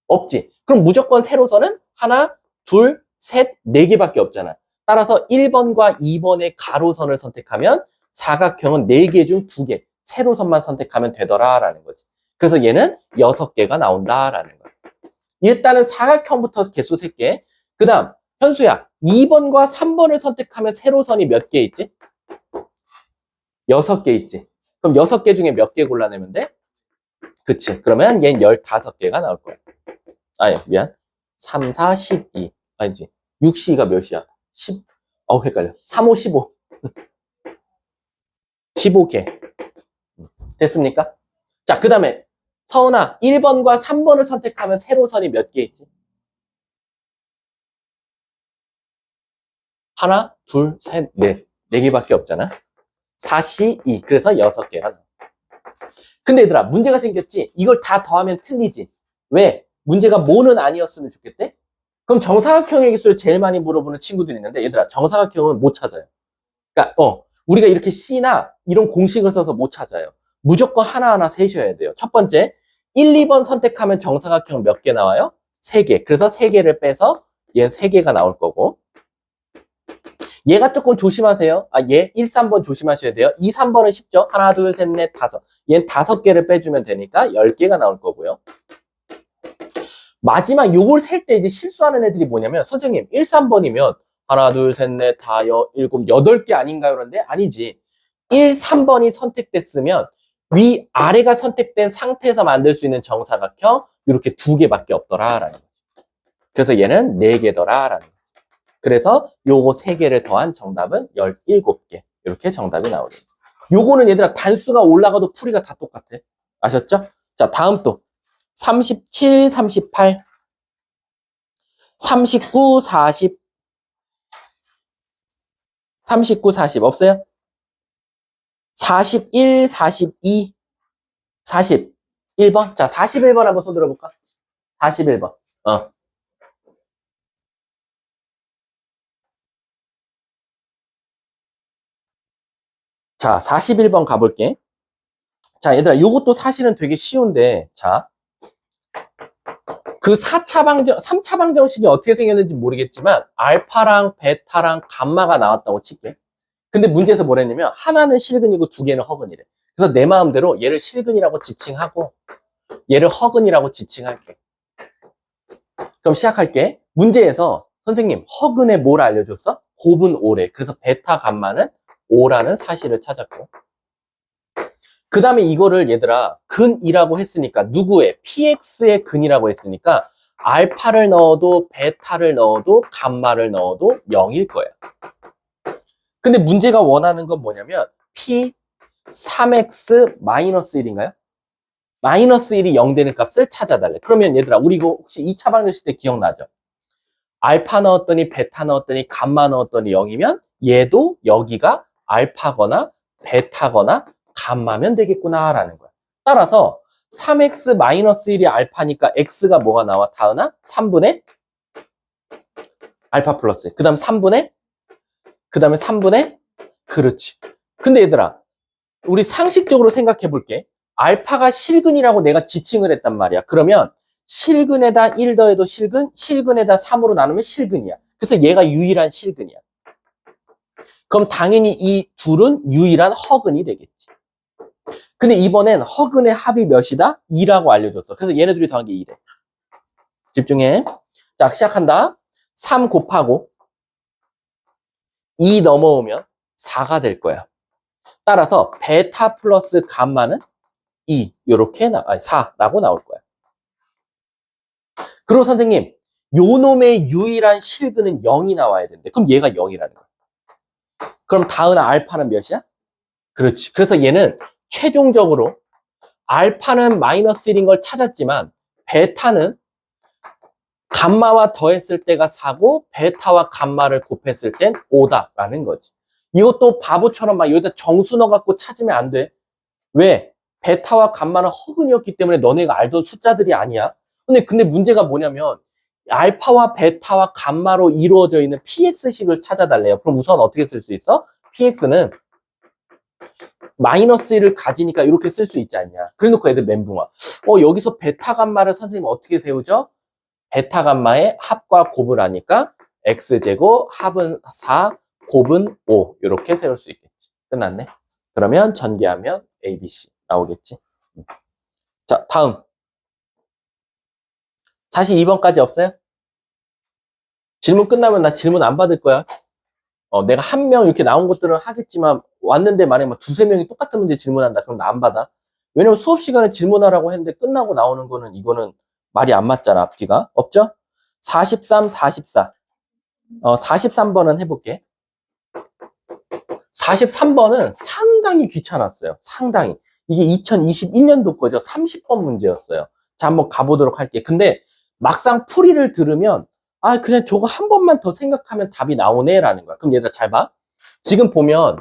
없지. 그럼 무조건 세로선은 하나, 둘, 셋, 4개밖에 없잖아. 따라서 1번과 2번의 가로선을 선택하면 사각형은 4개 중 2개. 세로선만 선택하면 되더라라는 거지. 그래서 얘는 6개가 나온다라는 거야. 일단은 사각형부터 개수 3개. 그 다음, 현수야, 2번과 3번을 선택하면 세로선이 몇 개 있지? 6개 있지. 그럼 6개 중에 몇 개 골라내면 돼? 그치. 그러면 얘는 15개가 나올 거야. 아니, 미안. 3, 4, 12. 아니지. 6C가 몇이야? 10. 헷갈려. 3, 5, 15. 15개. 됐습니까? 자, 그 다음에 서은아 1번과 3번을 선택하면 세로선이 몇 개 있지? 하나, 둘, 셋, 넷. 4개밖에 없잖아. 4C, 2. 그래서 6개가 나와. 근데 얘들아 문제가 생겼지? 이걸 다 더하면 틀리지. 왜? 문제가 뭐는 아니었으면 좋겠대? 그럼 정사각형의 개수를 제일 많이 물어보는 친구들이 있는데 얘들아 정사각형은 못 찾아요. 그러니까 우리가 이렇게 C나 이런 공식을 써서 못 찾아요. 무조건 하나하나 세셔야 돼요. 첫 번째, 1, 2번 선택하면 정사각형 몇 개 나와요? 3개. 그래서 3개를 빼서 얘는 3개가 나올 거고 얘가 조금 조심하세요. 얘 1, 3번 조심하셔야 돼요. 2, 3번은 쉽죠? 하나, 둘, 셋, 넷, 다섯. 얘는 5개를 빼주면 되니까 10개가 나올 거고요. 마지막 요걸 셀 때 이제 실수하는 애들이 뭐냐면 선생님 1, 3번이면 하나, 둘, 셋, 넷, 다, 7, 8개 아닌가요? 그런데 아니지. 1, 3번이 선택됐으면 위, 아래가 선택된 상태에서 만들 수 있는 정사각형 이렇게 2개밖에 없더라라는 거죠. 그래서 얘는 4개더라라는 거죠. 그래서 요거 3개를 더한 정답은 17개. 이렇게 정답이 나오죠. 요거는 얘들아 단수가 올라가도 풀이가 다 똑같아. 아셨죠? 자, 다음 또 37, 38, 39, 40, 39, 40 없어요? 41, 42, 41번? 자, 41번 한번 손 들어볼까? 41번. 자, 41번 가볼게. 자, 얘들아, 요것도 사실은 되게 쉬운데, 자. 그 3차 방정식이 어떻게 생겼는지 모르겠지만 알파랑 베타랑 감마가 나왔다고 칠게. 근데 문제에서 뭐랬냐면 하나는 실근이고 두 개는 허근이래. 그래서 내 마음대로 얘를 실근이라고 지칭하고 얘를 허근이라고 지칭할게. 그럼 시작할게. 문제에서 선생님 허근에 뭘 알려줬어? 곱은 5래. 그래서 베타 감마는 5라는 사실을 찾았고, 그 다음에 이거를 얘들아 근이라고 했으니까 누구의? px의 근이라고 했으니까 알파를 넣어도 베타를 넣어도 감마를 넣어도 0일 거야. 근데 문제가 원하는 건 뭐냐면 p 3x-1인가요? 마이너스 1이 0 되는 값을 찾아달래. 그러면 얘들아 우리 이거 혹시 2차 방정식 때 기억나죠? 알파 넣었더니 베타 넣었더니 감마 넣었더니 0이면 얘도 여기가 알파거나 베타거나 감마면 되겠구나라는 거야. 따라서 3x-1이 알파니까 x가 뭐가 나와? 다은아? 3분의 알파 플러스 그 다음 3분의 그 다음에 3분의 그렇지. 근데 얘들아 우리 상식적으로 생각해 볼게. 알파가 실근이라고 내가 지칭을 했단 말이야. 그러면 실근에다 1 더해도 실근, 실근에다 3으로 나누면 실근이야. 그래서 얘가 유일한 실근이야. 그럼 당연히 이 둘은 유일한 허근이 되겠지. 근데 이번엔 허근의 합이 몇이다? 2라고 알려줬어. 그래서 얘네들이 더한 게 2래. 집중해. 자, 시작한다. 3 곱하고 2 넘어오면 4가 될 거야. 따라서 베타 플러스 감마는 2, 요렇게 4라고 나올 거야. 그리고 선생님, 요 놈의 유일한 실근은 0이 나와야 되는데, 그럼 얘가 0이라는 거야. 그럼 다은아 알파는 몇이야? 그렇지. 그래서 얘는 최종적으로 알파는 마이너스 1인 걸 찾았지만 베타는 감마와 더했을 때가 4고 베타와 감마를 곱했을 땐 5다라는 거지. 이것도 바보처럼 막 여기다 정수 넣어갖고 찾으면 안 돼. 왜? 베타와 감마는 허근이었기 때문에 너네가 알던 숫자들이 아니야. 근데 문제가 뭐냐면 알파와 베타와 감마로 이루어져 있는 px식을 찾아달래요. 그럼 우선 어떻게 쓸 수 있어? px는 마이너스 1을 가지니까 이렇게 쓸 수 있지 않냐. 그래놓고 애들 멘붕아. 여기서 베타 감마를 선생님 어떻게 세우죠? 베타 감마의 합과 곱을 하니까 x제곱 합은 4, 곱은 5 이렇게 세울 수 있겠지. 끝났네. 그러면 전개하면 a, b, c 나오겠지. 자, 다음 42번까지 없어요? 질문 끝나면 나 질문 안 받을 거야. 내가 한 명 이렇게 나온 것들은 하겠지만 왔는데 만약에 막 두세 명이 똑같은 문제 질문한다. 그럼 나 안 받아. 왜냐면 수업 시간에 질문하라고 했는데 끝나고 나오는 거는 이거는 말이 안 맞잖아. 앞뒤가. 없죠? 43, 44. 43번은 해볼게. 43번은 상당히 귀찮았어요. 상당히. 이게 2021년도 거죠. 30번 문제였어요. 자, 한번 가보도록 할게. 근데 막상 풀이를 들으면 그냥 저거 한 번만 더 생각하면 답이 나오네 라는 거야. 그럼 얘들아 잘 봐. 지금 보면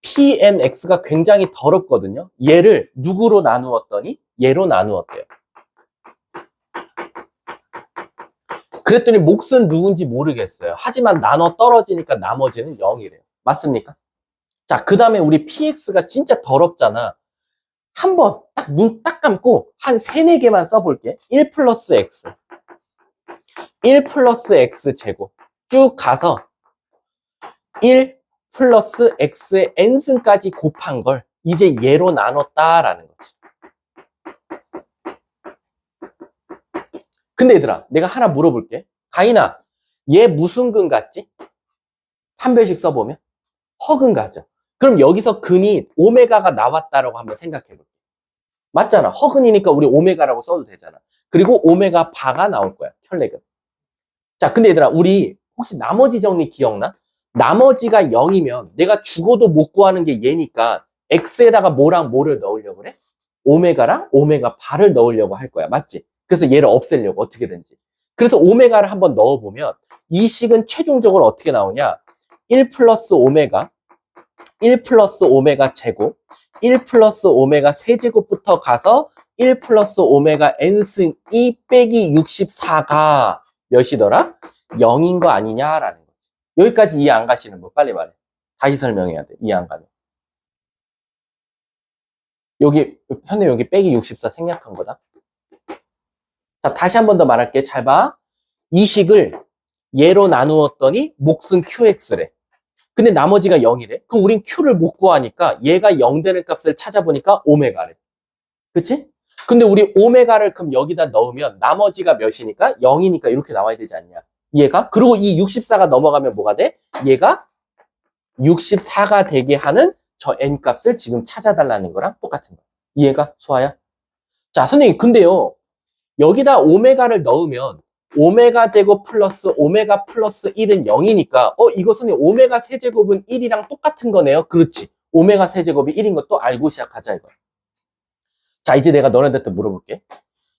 PNX가 굉장히 더럽거든요. 얘를 누구로 나누었더니 얘로 나누었대요. 그랬더니 몫은 누군지 모르겠어요. 하지만 나눠 떨어지니까 나머지는 0이래요. 맞습니까? 자, 그 다음에 우리 PX가 진짜 더럽잖아. 한번 딱 눈 딱 감고 한 3, 4개만 써볼게. 1 플러스 X. 1 플러스 X 제곱. 쭉 가서 1 플러스 X의 n승까지 곱한 걸 이제 얘로 나눴다라는 거지. 근데 얘들아, 내가 하나 물어볼게. 가인아, 얘 무슨 근 같지? 판별식 써보면? 허근 같죠? 그럼 여기서 근이 오메가가 나왔다라고 한번 생각해볼게. 맞잖아. 허근이니까 우리 오메가라고 써도 되잖아. 그리고 오메가 바가 나올 거야. 혈내근. 자, 근데 얘들아, 우리 혹시 나머지 정리 기억나? 나머지가 0이면 내가 죽어도 못 구하는 게 얘니까 x에다가 뭐랑 뭐를 넣으려고 그래? 오메가랑 오메가 바를 넣으려고 할 거야. 맞지? 그래서 얘를 없애려고 어떻게든지. 그래서 오메가를 한번 넣어보면 이 식은 최종적으로 어떻게 나오냐? 1 플러스 오메가 1 플러스 오메가 제곱 1 플러스 오메가 세제곱부터 가서 1 플러스 오메가 n승 2 빼기 64가 몇이더라? 0인 거 아니냐라는 거지. 여기까지 이해 안 가시는 분 빨리 말해. 다시 설명해야 돼. 이해 안 가면. 여기 선생님 여기 빼기 64 생략한 거다. 자, 다시 한 번 더 말할게. 잘 봐. 이 식을 얘로 나누었더니 몫은 QX래. 근데 나머지가 0이래. 그럼 우린 Q를 못 구하니까 얘가 0 되는 값을 찾아보니까 오메가래. 그치? 근데 우리 오메가를 그럼 여기다 넣으면 나머지가 몇이니까 0이니까 이렇게 나와야 되지 않냐. 얘가? 그리고 이 64가 넘어가면 뭐가 돼? 얘가 64가 되게 하는 저 n 값을 지금 찾아달라는 거랑 똑같은 거야. 이해가? 수아야? 자, 선생님, 근데요. 여기다 오메가를 넣으면 오메가 제곱 플러스 오메가 플러스 1은 0이니까 이거 선생님 오메가 세제곱은 1이랑 똑같은 거네요. 그렇지. 오메가 세제곱이 1인 것도 알고 시작하자 이거. 자, 이제 내가 너네들한테 물어볼게.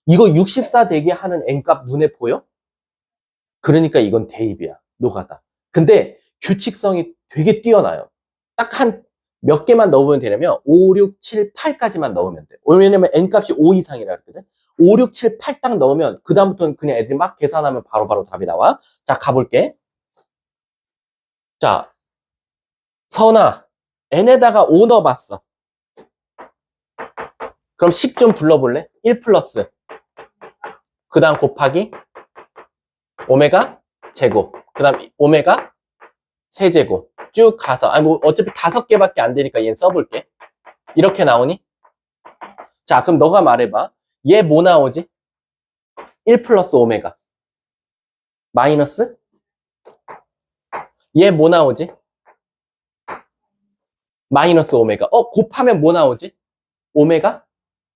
이거 64 되게 하는 n값 눈에 보여? 그러니까 이건 대입이야. 노가다. 근데 규칙성이 되게 뛰어나요. 딱 한 몇 개만 넣으면 되냐면 5, 6, 7, 8까지만 넣으면 돼. 왜냐면 n값이 5 이상이라 그랬거든. 5, 6, 7, 8 딱 넣으면 그 다음부터는 그냥 애들이 막 계산하면 바로바로 답이 나와. 자, 가볼게. 자, 서은아, n에다가 5 넣어봤어. 그럼 10 좀 불러볼래? 1 플러스. 그 다음 곱하기 오메가 제곱. 그 다음 오메가 세제곱. 쭉 가서. 아니, 뭐, 어차피 5개밖에 안 되니까 얘는 써볼게. 이렇게 나오니? 자, 그럼 너가 말해봐. 얘 뭐 나오지? 1 플러스 오메가. 마이너스? 얘 뭐 나오지? 마이너스 오메가. 곱하면 뭐 나오지? 오메가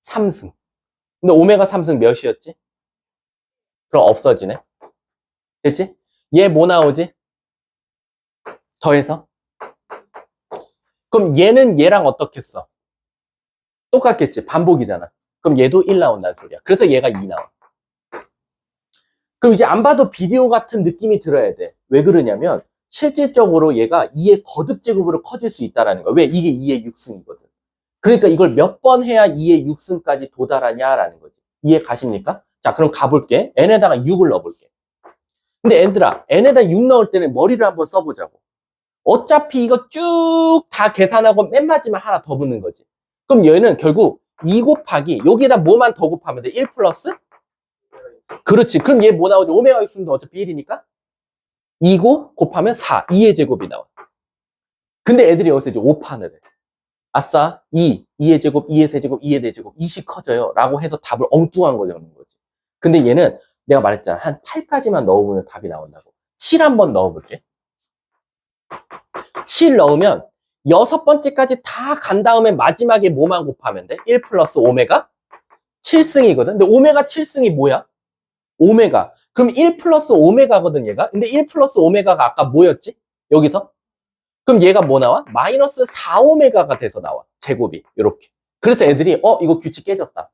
3승. 근데 오메가 3승 몇이었지? 그럼 없어지네. 됐지? 얘 뭐 나오지? 더해서. 그럼 얘는 얘랑 어떻게 써? 똑같겠지. 반복이잖아. 그럼 얘도 1 나온다는 소리야. 그래서 얘가 2 나와. 그럼 이제 안 봐도 비디오 같은 느낌이 들어야 돼. 왜 그러냐면 실질적으로 얘가 2의 거듭제곱으로 커질 수 있다는 거야. 왜? 이게 2의 6승이거든. 그러니까 이걸 몇 번 해야 2의 6승까지 도달하냐라는 거지. 이해 가십니까? 자, 그럼 가볼게. n에다가 6을 넣어볼게. 근데 얘들아, n에다 6 넣을 때는 머리를 한번 써보자고. 어차피 이거 쭉 다 계산하고 맨 마지막 하나 더 붙는 거지. 그럼 얘는 결국 2 곱하기 여기에다 뭐만 더 곱하면 돼? 1 플러스? 그렇지. 그럼 얘 뭐 나오지? 오메가 있으면 어차피 1이니까 2고 곱하면 4. 2의 제곱이 나와. 근데 애들이 여기서 이제 5판을 해. 아싸, 2의 제곱, 2의 세제곱, 2의 대제곱, 2씩 커져요. 라고 해서 답을 엉뚱한 거 적는 거지. 근데 얘는 내가 말했잖아. 한 8까지만 넣어보면 답이 나온다고. 7 한번 넣어볼게. 7 넣으면 6번째까지 다 간 다음에 마지막에 뭐만 곱하면 돼? 1 플러스 오메가 7승이거든. 근데 오메가 7승이 뭐야? 오메가. 그럼 1 플러스 오메가거든, 얘가. 근데 1 플러스 오메가가 아까 뭐였지? 여기서? 그럼 얘가 뭐 나와? 마이너스 4오메가가 돼서 나와. 제곱이. 이렇게. 그래서 애들이, 이거 규칙 깨졌다.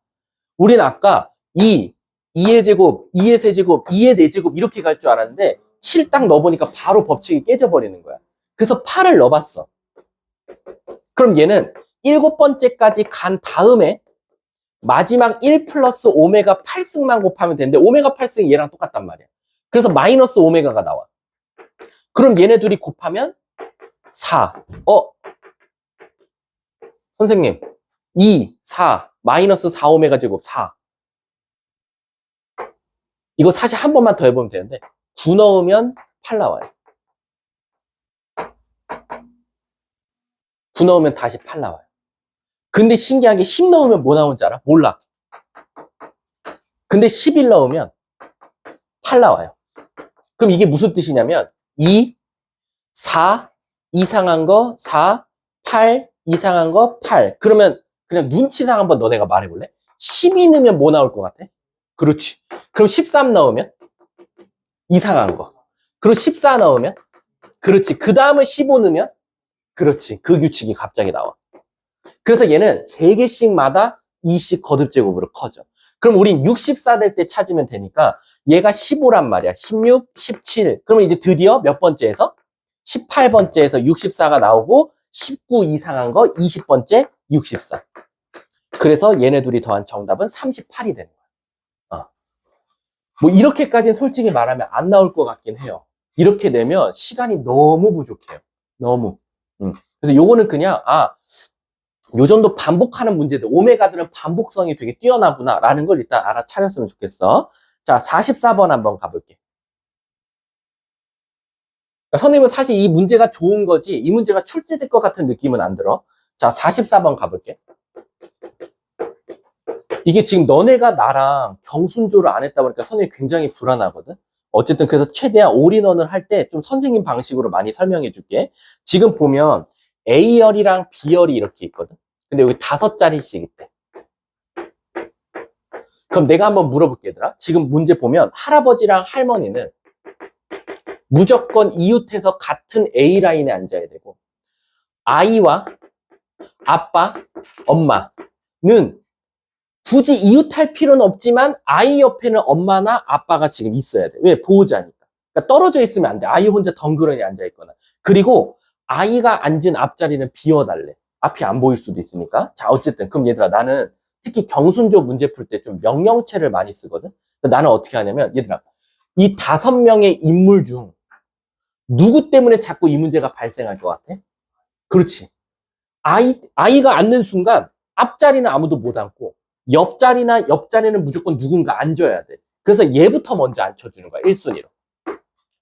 우린 아까 2의 제곱, 2의 세제곱, 2의 네제곱 이렇게 갈 줄 알았는데 7 딱 넣어보니까 바로 법칙이 깨져버리는 거야. 그래서 8을 넣어봤어. 그럼 얘는 7번째까지 간 다음에 마지막 1 플러스 오메가 8승만 곱하면 되는데 오메가 8승이 얘랑 똑같단 말이야. 그래서 마이너스 오메가가 나와. 그럼 얘네 둘이 곱하면 4. 선생님 2, 4, 마이너스 4오메가 제곱 4. 이거 사실 한 번만 더 해보면 되는데 9 넣으면 8 나와요. 9 넣으면 다시 8 나와요. 근데 신기한 게 10 넣으면 뭐 나오는지 알아? 몰라. 근데 11 넣으면 8 나와요. 그럼 이게 무슨 뜻이냐면 2, 4 이상한 거 4, 8 이상한 거 8. 그러면 그냥 눈치상 한번 너네가 말해볼래? 12 넣으면 뭐 나올 것 같아? 그렇지. 그럼 13 넣으면 이상한 거. 그리고 14 넣으면 그렇지. 그 다음은 15 넣으면 그렇지. 그 규칙이 갑자기 나와. 그래서 얘는 3개씩마다 2씩 거듭제곱으로 커져. 그럼 우린 64 될 때 찾으면 되니까 얘가 15란 말이야. 16, 17. 그러면 이제 드디어 몇 번째에서? 18번째에서 64가 나오고 19 이상한 거 20번째 64. 그래서 얘네 둘이 더한 정답은 38이 되는 거야. 뭐 이렇게까지는 솔직히 말하면 안 나올 것 같긴 해요. 이렇게 되면 시간이 너무 부족해요. 너무. 그래서 요거는 그냥 요 정도 반복하는 문제들, 오메가들은 반복성이 되게 뛰어나구나 라는 걸 일단 알아차렸으면 좋겠어. 자, 44번 한번 가볼게. 그러니까 선생님은 사실 이 문제가 좋은 거지 이 문제가 출제될 것 같은 느낌은 안 들어. 자, 44번 가볼게. 이게 지금 너네가 나랑 경순조를 안 했다 보니까 선생님이 굉장히 불안하거든. 어쨌든 그래서 최대한 올인원을 할 때 좀 선생님 방식으로 많이 설명해 줄게. 지금 보면 A열이랑 B열이 이렇게 있거든. 근데 여기 5자리씩 있대. 그럼 내가 한번 물어볼게, 얘들아. 지금 문제 보면 할아버지랑 할머니는 무조건 이웃해서 같은 A라인에 앉아야 되고, 아이와 아빠, 엄마는 굳이 이웃할 필요는 없지만 아이 옆에는 엄마나 아빠가 지금 있어야 돼. 왜? 보호자니까. 그러니까 떨어져 있으면 안 돼. 아이 혼자 덩그러니 앉아있거나. 그리고 아이가 앉은 앞자리는 비워달래. 앞이 안 보일 수도 있으니까. 자, 어쨌든 그럼 얘들아, 나는 특히 경순조 문제 풀 때 좀 명령체를 많이 쓰거든. 나는 어떻게 하냐면, 얘들아, 이 5명의 인물 중 누구 때문에 자꾸 이 문제가 발생할 것 같아? 그렇지. 아이가 앉는 순간 앞자리는 아무도 못 앉고 옆자리는 무조건 누군가 앉아야 돼. 그래서 얘부터 먼저 앉혀주는 거야. 1순위로.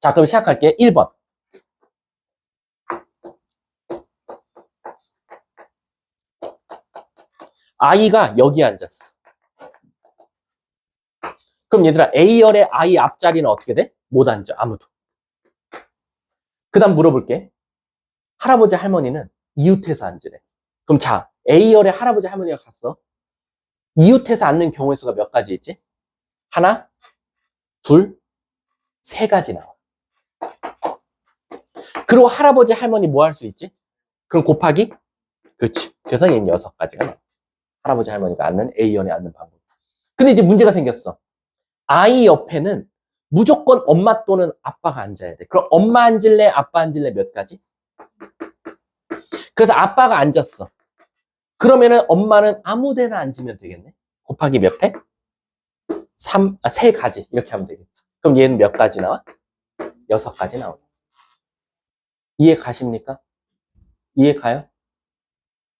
자, 그럼 시작할게. 1번. 아이가 여기 앉았어. 그럼 얘들아, A열의 아이 앞자리는 어떻게 돼? 못 앉아. 아무도. 그 다음 물어볼게. 할아버지 할머니는 이웃해서 앉으래. 그럼 자, A열의 할아버지 할머니가 갔어. 이웃해서 앉는 경우의 수가 몇 가지 있지? 하나, 둘, 세 가지 나와. 그리고 할아버지 할머니 뭐 할 수 있지? 그럼 곱하기? 그렇지. 그래서 얘는 6가지가 나와. 할아버지 할머니가 앉는 A열에 앉는 방법. 근데 이제 문제가 생겼어. 아이 옆에는 무조건 엄마 또는 아빠가 앉아야 돼. 그럼 엄마 앉을래? 아빠 앉을래? 몇 가지? 그래서 아빠가 앉았어. 그러면은 엄마는 아무 데나 앉으면 되겠네. 곱하기 몇 회? 3가지. 이렇게 하면 되겠지. 그럼 얘는 몇 가지 나와? 6가지 나와. 이해 가십니까? 이해 가요?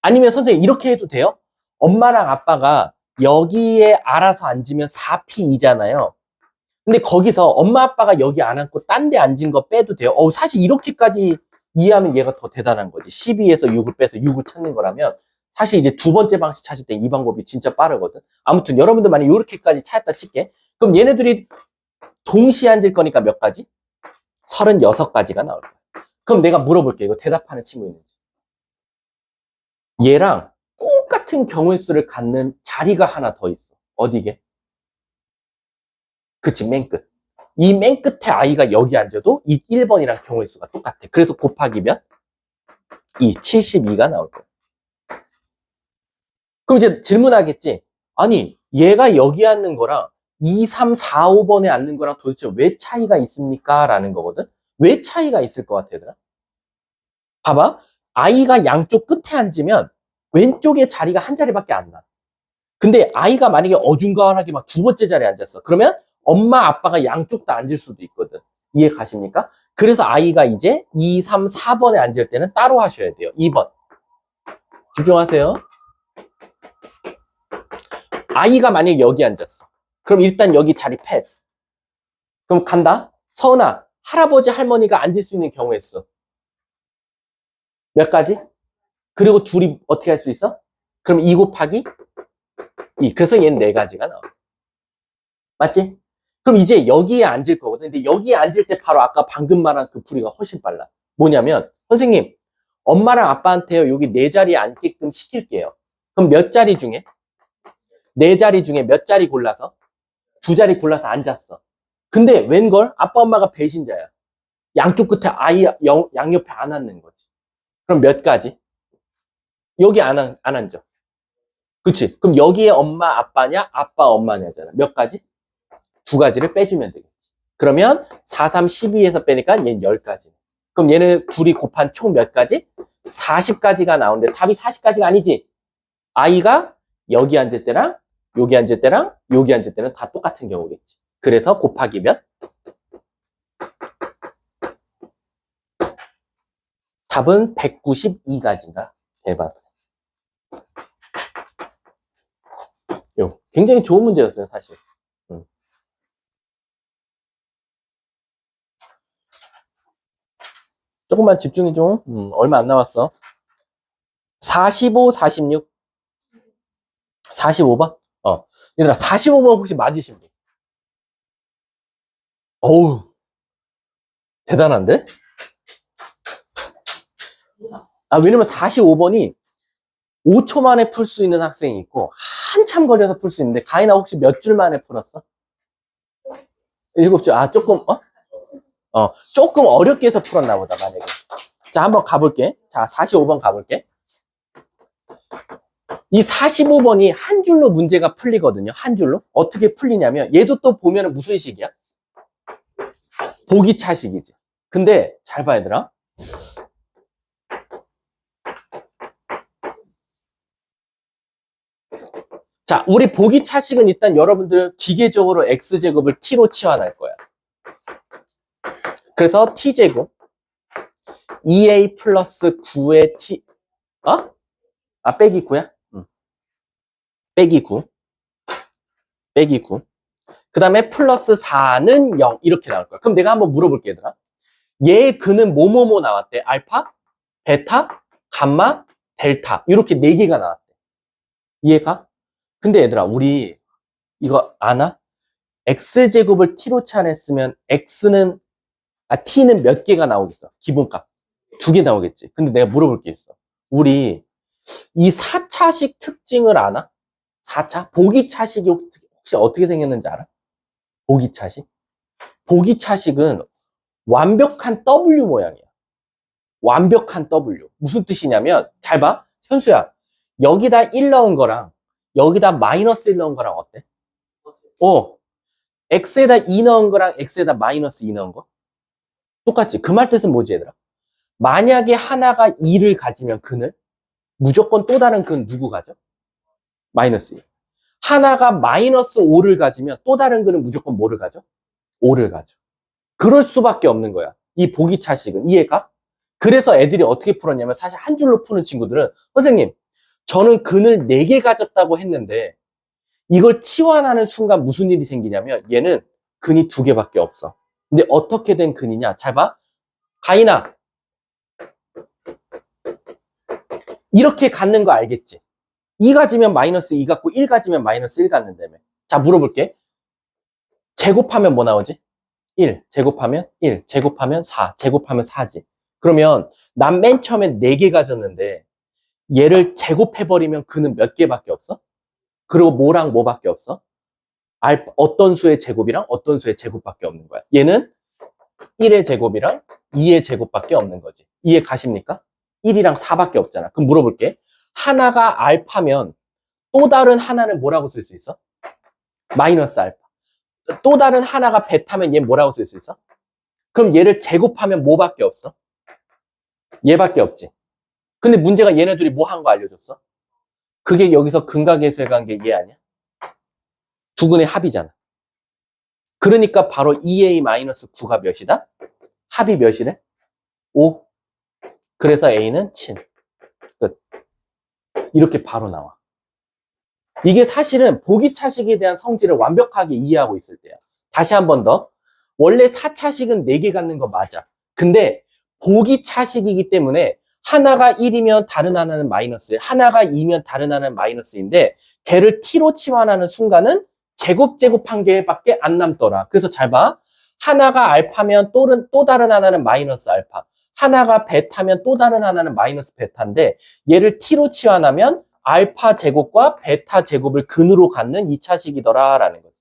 아니면 선생님 이렇게 해도 돼요? 엄마랑 아빠가 여기에 알아서 앉으면 4P2잖아요. 근데 거기서 엄마 아빠가 여기 안 앉고 딴 데 앉은 거 빼도 돼요? 사실 이렇게까지 이해하면 얘가 더 대단한 거지. 12에서 6을 빼서 6을 찾는 거라면 사실 이제 두 번째 방식 찾을 때 이 방법이 진짜 빠르거든. 아무튼 여러분들 만약 이렇게까지 찾았다 칠게. 그럼 얘네들이 동시에 앉을 거니까 몇 가지? 36가지가 나올 거야. 그럼 내가 물어볼게. 이거 대답하는 친구 있는지. 얘랑 똑같은 경우의 수를 갖는 자리가 하나 더 있어. 어디게? 그치, 맨 끝. 이 맨 끝에 아이가 여기 앉아도 이 1번이랑 경우의 수가 똑같아. 그래서 곱하기 몇? 72가 나올 거야. 그럼 이제 질문하겠지. 아니, 얘가 여기 앉는 거랑 2, 3, 4, 5번에 앉는 거랑 도대체 왜 차이가 있습니까? 라는 거거든. 왜 차이가 있을 것 같아, 얘들아? 봐봐. 아이가 양쪽 끝에 앉으면 왼쪽에 자리가 한 자리밖에 안 나. 근데 아이가 만약에 어중간하게 막 두 번째 자리에 앉았어. 그러면 엄마, 아빠가 양쪽 다 앉을 수도 있거든. 이해 가십니까? 그래서 아이가 이제 2, 3, 4번에 앉을 때는 따로 하셔야 돼요. 2번. 집중하세요. 아이가 만약에 여기 앉았어. 그럼 일단 여기 자리 패스. 그럼 간다. 서은아, 할아버지, 할머니가 앉을 수 있는 경우의 수. 몇 가지? 그리고 둘이 어떻게 할 수 있어? 그럼 2 곱하기 2. 그래서 얘는 4가지가 나와. 맞지? 그럼 이제 여기에 앉을 거거든. 근데 여기에 앉을 때 바로 아까 방금 말한 그 풀이가 훨씬 빨라. 뭐냐면, 선생님, 엄마랑 아빠한테요, 여기 4자리에 앉게끔 시킬게요. 그럼 몇 자리 중에? 4자리 중에 몇 자리 골라서? 2자리 골라서 앉았어. 근데 웬걸? 아빠, 엄마가 배신자야. 양쪽 끝에 아이 양옆에 안 앉는 거지. 그럼 몇 가지? 여기 안 앉아. 그치? 그럼 여기에 엄마, 아빠냐? 아빠, 엄마냐잖아. 몇 가지? 2가지를 빼주면 되겠지. 그러면 4, 3, 12에서 빼니까 얘는 10가지. 그럼 얘는 둘이 곱한 총 몇 가지? 40가지가 나오는데 답이 40가지가 아니지. 아이가 여기 앉을 때랑 여기 앉을 때랑 여기 앉을 때는 다 똑같은 경우겠지. 그래서 곱하기 몇? 답은 192가지인가? 대박. 굉장히 좋은 문제였어요, 사실. 조금만 집중해 줘. 얼마 안 남았어. 45, 46. 45번? 얘들아, 45번 혹시 맞으신 분? 어우, 대단한데? 왜냐면 45번이 5초 만에 풀 수 있는 학생이 있고, 한참 걸려서 풀 수 있는데, 가인아 혹시 몇 줄 만에 풀었어? 7줄. 조금 어렵게 해서 풀었나 보다, 만약에. 자, 한번 가볼게. 자, 45번 가볼게. 이 45번이 한 줄로 문제가 풀리거든요. 한 줄로. 어떻게 풀리냐면, 얘도 또 보면은 무슨 식이야? 보기 차식이지. 근데, 잘 봐, 얘들아. 자, 우리 보기 차식은 일단 여러분들 기계적으로 x제곱을 t로 치환할 거야. 그래서 t제곱 2a 플러스 9의 t 빼기 9야? 빼기 9 빼기 9 그 다음에 플러스 4는 0 이렇게 나올 거야. 그럼 내가 한번 물어볼게 얘들아. 얘의 근은 뭐뭐뭐 나왔대? 알파, 베타, 감마, 델타 이렇게 4개가 나왔대. 이해가? 근데 얘들아 우리 이거 아나? x제곱을 t로 치환했으면 t는 몇 개가 나오겠어? 기본값 2개 나오겠지. 근데 내가 물어볼 게 있어. 우리 이 4차식 특징을 아나? 4차? 보기차식이 혹시 어떻게 생겼는지 알아? 보기차식? 보기차식은 완벽한 W 모양이야. 완벽한 W. 무슨 뜻이냐면 잘 봐. 현수야. 여기다 1 넣은 거랑 여기다 마이너스 1 넣은 거랑 어때? x에다 2 넣은 거랑 x에다 마이너스 2 넣은 거? 똑같지. 그 말 뜻은 뭐지 얘들아? 만약에 하나가 2를 가지면 근을 무조건 또 다른 근 누구 가져? 마이너스 2. 하나가 마이너스 5를 가지면 또 다른 근은 무조건 뭐를 가져? 5를 가져. 그럴 수밖에 없는 거야. 이 보기차식은. 이해가? 그래서 애들이 어떻게 풀었냐면 사실 한 줄로 푸는 친구들은 선생님 저는 근을 4개 가졌다고 했는데 이걸 치환하는 순간 무슨 일이 생기냐면 얘는 근이 2개밖에 없어. 근데 어떻게 된 근이냐? 잘 봐. 가인아 이렇게 갖는 거 알겠지? 2 가지면 마이너스 2 갖고 1 가지면 마이너스 1 갖는다며. 자 물어볼게. 제곱하면 뭐 나오지? 1 제곱하면 1 제곱하면 4 제곱하면 4지. 그러면 난 맨 처음에 4개 가졌는데 얘를 제곱해버리면 그는 몇 개밖에 없어? 그리고 뭐랑 뭐밖에 없어? 어떤 수의 제곱이랑 어떤 수의 제곱밖에 없는 거야. 얘는 1의 제곱이랑 2의 제곱밖에 없는 거지. 이해 가십니까? 1이랑 4밖에 없잖아. 그럼 물어볼게. 하나가 알파면 또 다른 하나는 뭐라고 쓸 수 있어? 마이너스 알파. 또 다른 하나가 베타면 얘 뭐라고 쓸 수 있어? 그럼 얘를 제곱하면 뭐밖에 없어? 얘밖에 없지. 근데 문제가 얘네 둘이 뭐 한 거 알려줬어? 그게 여기서 근각에서 간 게 얘 아니야? 두 근의 합이잖아. 그러니까 바로 2a-9가 몇이다? 합이 몇이래? 5. 그래서 a는 친. 끝. 이렇게 바로 나와. 이게 사실은 보기차식에 대한 성질을 완벽하게 이해하고 있을 때야. 다시 한 번 더. 원래 4차식은 4개 갖는 거 맞아. 근데 보기차식이기 때문에 하나가 1이면 다른 하나는 마이너스, 하나가 2면 다른 하나는 마이너스인데 걔를 t로 치환하는 순간은 제곱한 개밖에 안 남더라. 그래서 잘 봐. 하나가 알파면 또 다른 하나는 마이너스 알파. 하나가 베타면 또 다른 하나는 마이너스 베타인데 얘를 t로 치환하면 알파 제곱과 베타 제곱을 근으로 갖는 2차식이더라라는 거지.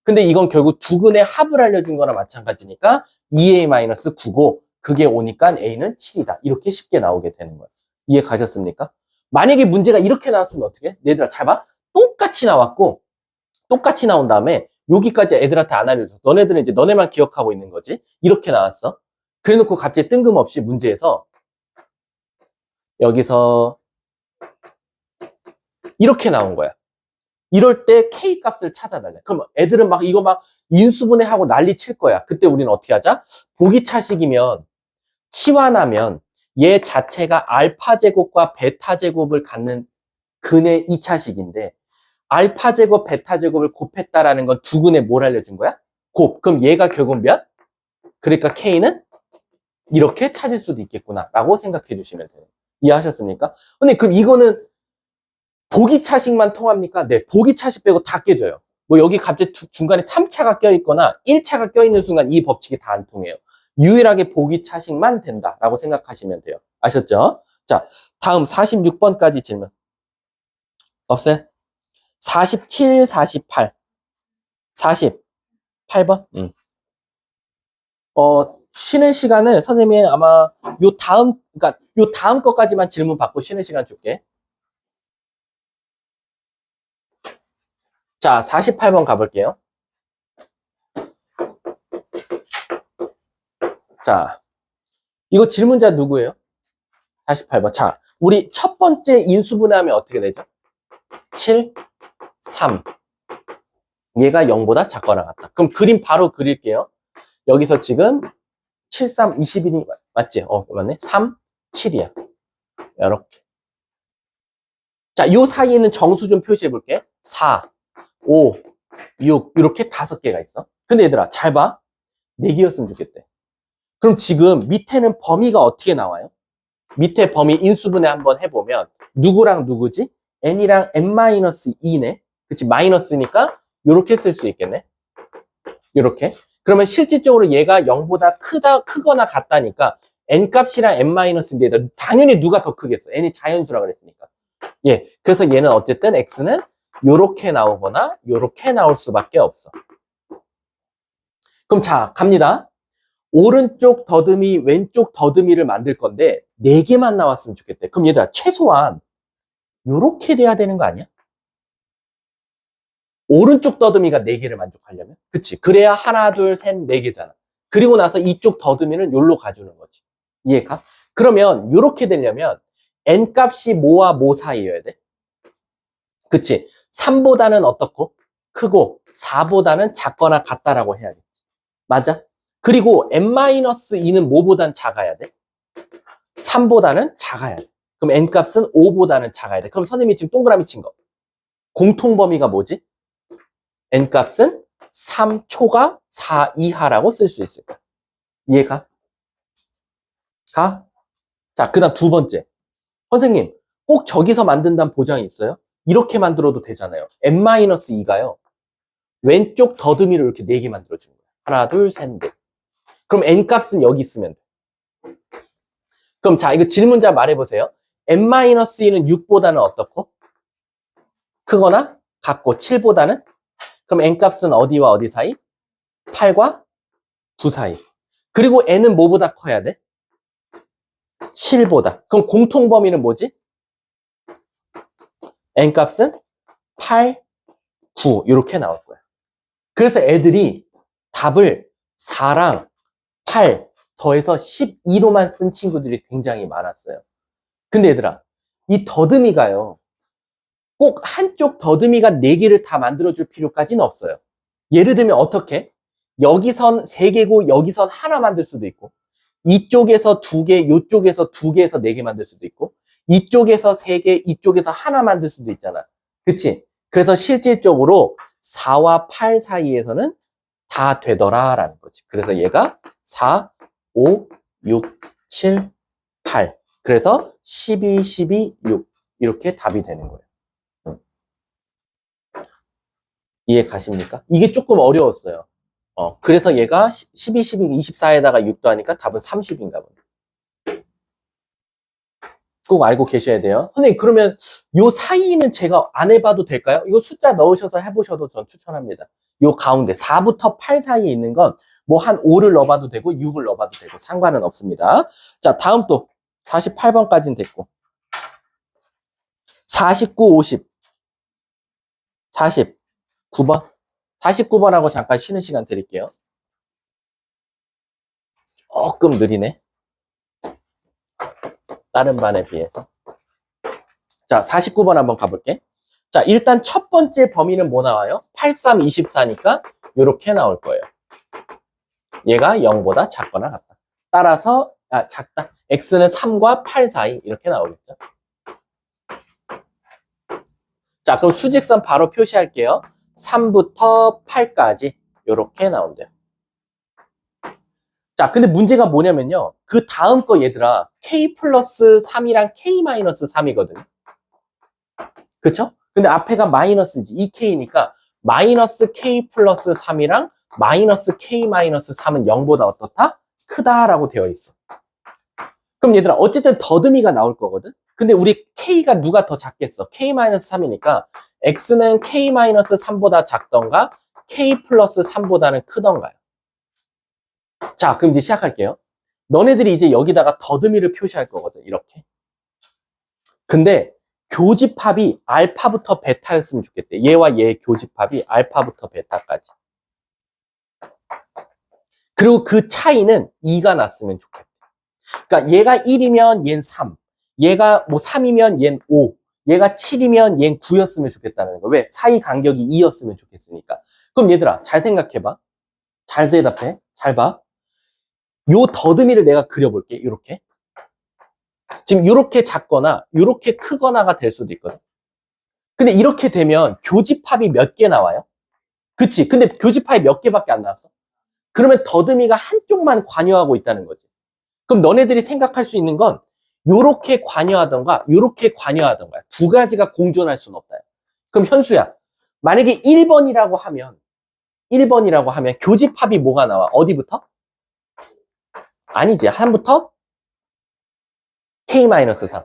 근데 이건 결국 두 근의 합을 알려준 거나 마찬가지니까 2a-9고 그게 오니까 a는 7이다. 이렇게 쉽게 나오게 되는 거예요. 이해 가셨습니까? 만약에 문제가 이렇게 나왔으면 어떻게? 얘들아 잘 봐. 똑같이 나왔고 똑같이 나온 다음에 여기까지 애들한테 안 알려줘. 너네들은 이제 너네만 기억하고 있는 거지. 이렇게 나왔어. 그래놓고 갑자기 뜬금없이 문제에서 여기서 이렇게 나온 거야. 이럴 때 K 값을 찾아달래. 그럼 애들은 막 이거 막 인수분해하고 난리 칠 거야. 그때 우리는 어떻게 하자? 보기차식이면 치환하면 얘 자체가 알파 제곱과 베타 제곱을 갖는 근의 2차식인데 알파 제곱, 베타 제곱을 곱했다라는 건 두근에 뭘 알려준 거야? 곱. 그럼 얘가 결국 몇? 그러니까 K는 이렇게 찾을 수도 있겠구나라고 생각해 주시면 돼요. 이해하셨습니까? 근데 그럼 이거는 보기 차식만 통합니까? 네, 보기 차식 빼고 다 깨져요. 뭐 여기 갑자기 중간에 3차가 껴있거나 1차가 껴있는 순간 이 법칙이 다 안 통해요. 유일하게 보기 차식만 된다라고 생각하시면 돼요. 아셨죠? 자, 다음 46번까지 질문. 없어요? 47, 48. 48번? 쉬는 시간을 선생님이 아마 그러니까 요 다음 것까지만 질문 받고 쉬는 시간 줄게. 자, 48번 가볼게요. 자, 이거 질문자 누구예요? 48번. 자, 우리 첫 번째 인수분해하면 어떻게 되죠? 7, 3. 얘가 0보다 작거나 같다. 그럼 그림 바로 그릴게요. 여기서 지금 7, 3, 21이 맞지? 맞네. 3, 7이야. 이렇게. 자, 요 사이에는 정수 좀 표시해 볼게. 4, 5, 6 이렇게 5개가 있어. 근데 얘들아 잘 봐. 4개였으면 좋겠대. 그럼 지금 밑에는 범위가 어떻게 나와요? 밑에 범위 인수분해 한번 해보면 누구랑 누구지? n이랑 n-2네. 그치? 마이너스니까 이렇게 쓸 수 있겠네. 이렇게. 그러면 실질적으로 얘가 0보다 크거나 같다니까 n 값이랑 n-인데 당연히 누가 더 크겠어? n이 자연수라 그랬으니까. 예. 그래서 얘는 어쨌든 x는 요렇게 나오거나 요렇게 나올 수밖에 없어. 그럼 자, 갑니다. 오른쪽 더듬이, 왼쪽 더듬이를 만들 건데 4개만 나왔으면 좋겠대. 그럼 얘들아 최소한 요렇게 돼야 되는 거 아니야? 오른쪽 더듬이가 4개를 만족하려면? 그치? 그래야 하나, 둘, 셋, 4개잖아. 그리고 나서 이쪽 더듬이는 요로 가주는 거지. 이해가? 그러면 요렇게 되려면 n 값이 뭐와 뭐 사이여야 돼? 그치? 3보다는 어떻고? 크고 4보다는 작거나 같다라고 해야겠지. 맞아? 그리고 n-2는 뭐보단 작아야 돼? 3보다는 작아야 돼. 그럼 n 값은 5보다는 작아야 돼. 그럼 선생님이 지금 동그라미 친 거. 공통 범위가 뭐지? n 값은 3 초과 4 이하라고 쓸 수 있을 거야. 이해가? 가? 자, 그 다음 두 번째. 선생님, 꼭 저기서 만든다는 보장이 있어요? 이렇게 만들어도 되잖아요. n-2가요. 왼쪽 더듬이를 이렇게 4개 만들어주는 거예요. 하나, 둘, 셋, 넷. 그럼 n 값은 여기 있으면 돼. 그럼 자, 이거 질문자 말해보세요. n-2는 6보다는 어떻고? 크거나 같고 7보다는? 그럼 n 값은 어디와 어디 사이? 8과 9 사이. 그리고 n은 뭐보다 커야 돼? 7보다. 그럼 공통 범위는 뭐지? n 값은 8, 9 이렇게 나올 거야. 그래서 애들이 답을 4랑 8 더해서 12로만 쓴 친구들이 굉장히 많았어요. 근데 얘들아, 이 더듬이가요. 꼭 한쪽 더듬이가 4개를 다 만들어줄 필요까지는 없어요. 예를 들면 어떻게? 여기선 3개고 여기선 하나 만들 수도 있고 이쪽에서 2개, 이쪽에서 2개에서 4개 만들 수도 있고 이쪽에서 3개, 이쪽에서 하나 만들 수도 있잖아. 그치? 그래서 실질적으로 4와 8 사이에서는 다 되더라라는 거지. 그래서 얘가 4, 5, 6, 7, 8. 그래서 12, 12, 6. 이렇게 답이 되는 거예요. 이해 가십니까? 이게 조금 어려웠어요. 그래서 얘가 12, 12, 24에다가 6도 하니까 답은 30인가 보네. 꼭 알고 계셔야 돼요. 선생님, 그러면 요 사이는 제가 안 해봐도 될까요? 이거 숫자 넣으셔서 해보셔도 전 추천합니다. 요 가운데 4부터 8 사이에 있는 건 뭐 한 5를 넣어봐도 되고 6을 넣어봐도 되고 상관은 없습니다. 자, 다음 또 48번까지는 됐고 49, 50 49번 49번하고 잠깐 쉬는 시간 드릴게요. 조금 느리네. 다른 반에 비해서. 자, 49번 한번 가볼게. 자, 일단 첫 번째 범위는 뭐 나와요? 8, 3, 24니까 이렇게 나올 거예요. 얘가 0보다 작거나 같다. 따라서 작다. x는 3과 8 사이 이렇게 나오겠죠. 자, 그럼 수직선 바로 표시할게요. 3부터 8까지 이렇게 나온대요. 자, 근데 문제가 뭐냐면요. 그 다음 거 얘들아, k 플러스 3이랑 k 마이너스 3이거든요. 그쵸? 근데 앞에가 마이너스지. 2k니까 마이너스 k 플러스 3이랑 마이너스 k 마이너스 3은 0보다 어떻다? 크다라고 되어 있어. 그럼 얘들아, 어쨌든 더듬이가 나올 거거든? 근데 우리 k가 누가 더 작겠어? k 마이너스 3이니까 x는 k 마이너스 3보다 작던가 k 플러스 3보다는 크던가요? 자, 그럼 이제 시작할게요. 너네들이 이제 여기다가 더듬이를 표시할 거거든, 이렇게. 근데 교집합이 알파부터 베타였으면 좋겠대. 얘와 얘의 교집합이 알파부터 베타까지. 그리고 그 차이는 2가 났으면 좋겠대. 그러니까 얘가 1이면 얘는 3, 얘가 뭐 3이면 얘는 5, 얘가 7이면 얘는 9였으면 좋겠다는 거야. 왜? 사이 간격이 2였으면 좋겠으니까. 그럼 얘들아, 잘 생각해봐. 잘 대답해. 잘 봐. 요 더듬이를 내가 그려볼게. 이렇게. 지금 이렇게 작거나 이렇게 크거나가 될 수도 있거든. 근데 이렇게 되면 교집합이 몇 개 나와요? 그치? 근데 교집합이 몇 개밖에 안 나왔어? 그러면 더듬이가 한쪽만 관여하고 있다는 거지. 그럼 너네들이 생각할 수 있는 건 요렇게 관여하던가 요렇게 관여하던가 두 가지가 공존할 수는 없다. 그럼 현수야, 만약에 1번이라고 하면 교집합이 뭐가 나와? 어디부터? 아니지. 1부터 K-3.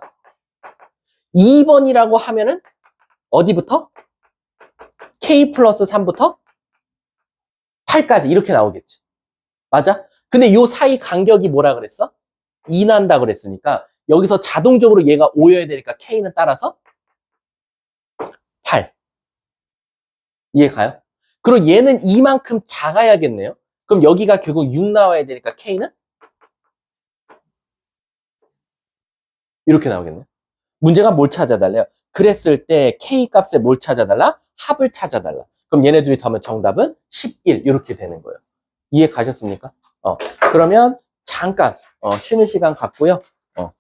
2번이라고 하면은 어디부터? K 플러스 3부터 8까지 이렇게 나오겠지. 맞아? 근데 요 사이 간격이 뭐라 그랬어? 2 난다 그랬으니까 여기서 자동적으로 얘가 5여야 되니까 K는 따라서 8. 이해 가요? 그리고 얘는 이만큼 작아야겠네요. 그럼 여기가 결국 6 나와야 되니까 K는 이렇게 나오겠네. 문제가 뭘 찾아달래요? 그랬을 때 K 값에 뭘 찾아달라? 합을 찾아달라. 그럼 얘네 둘이 더하면 정답은 11 이렇게 되는 거예요. 이해 가셨습니까? 그러면 잠깐 쉬는 시간 갖고요.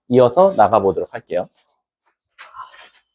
이어서 나가보도록 할게요.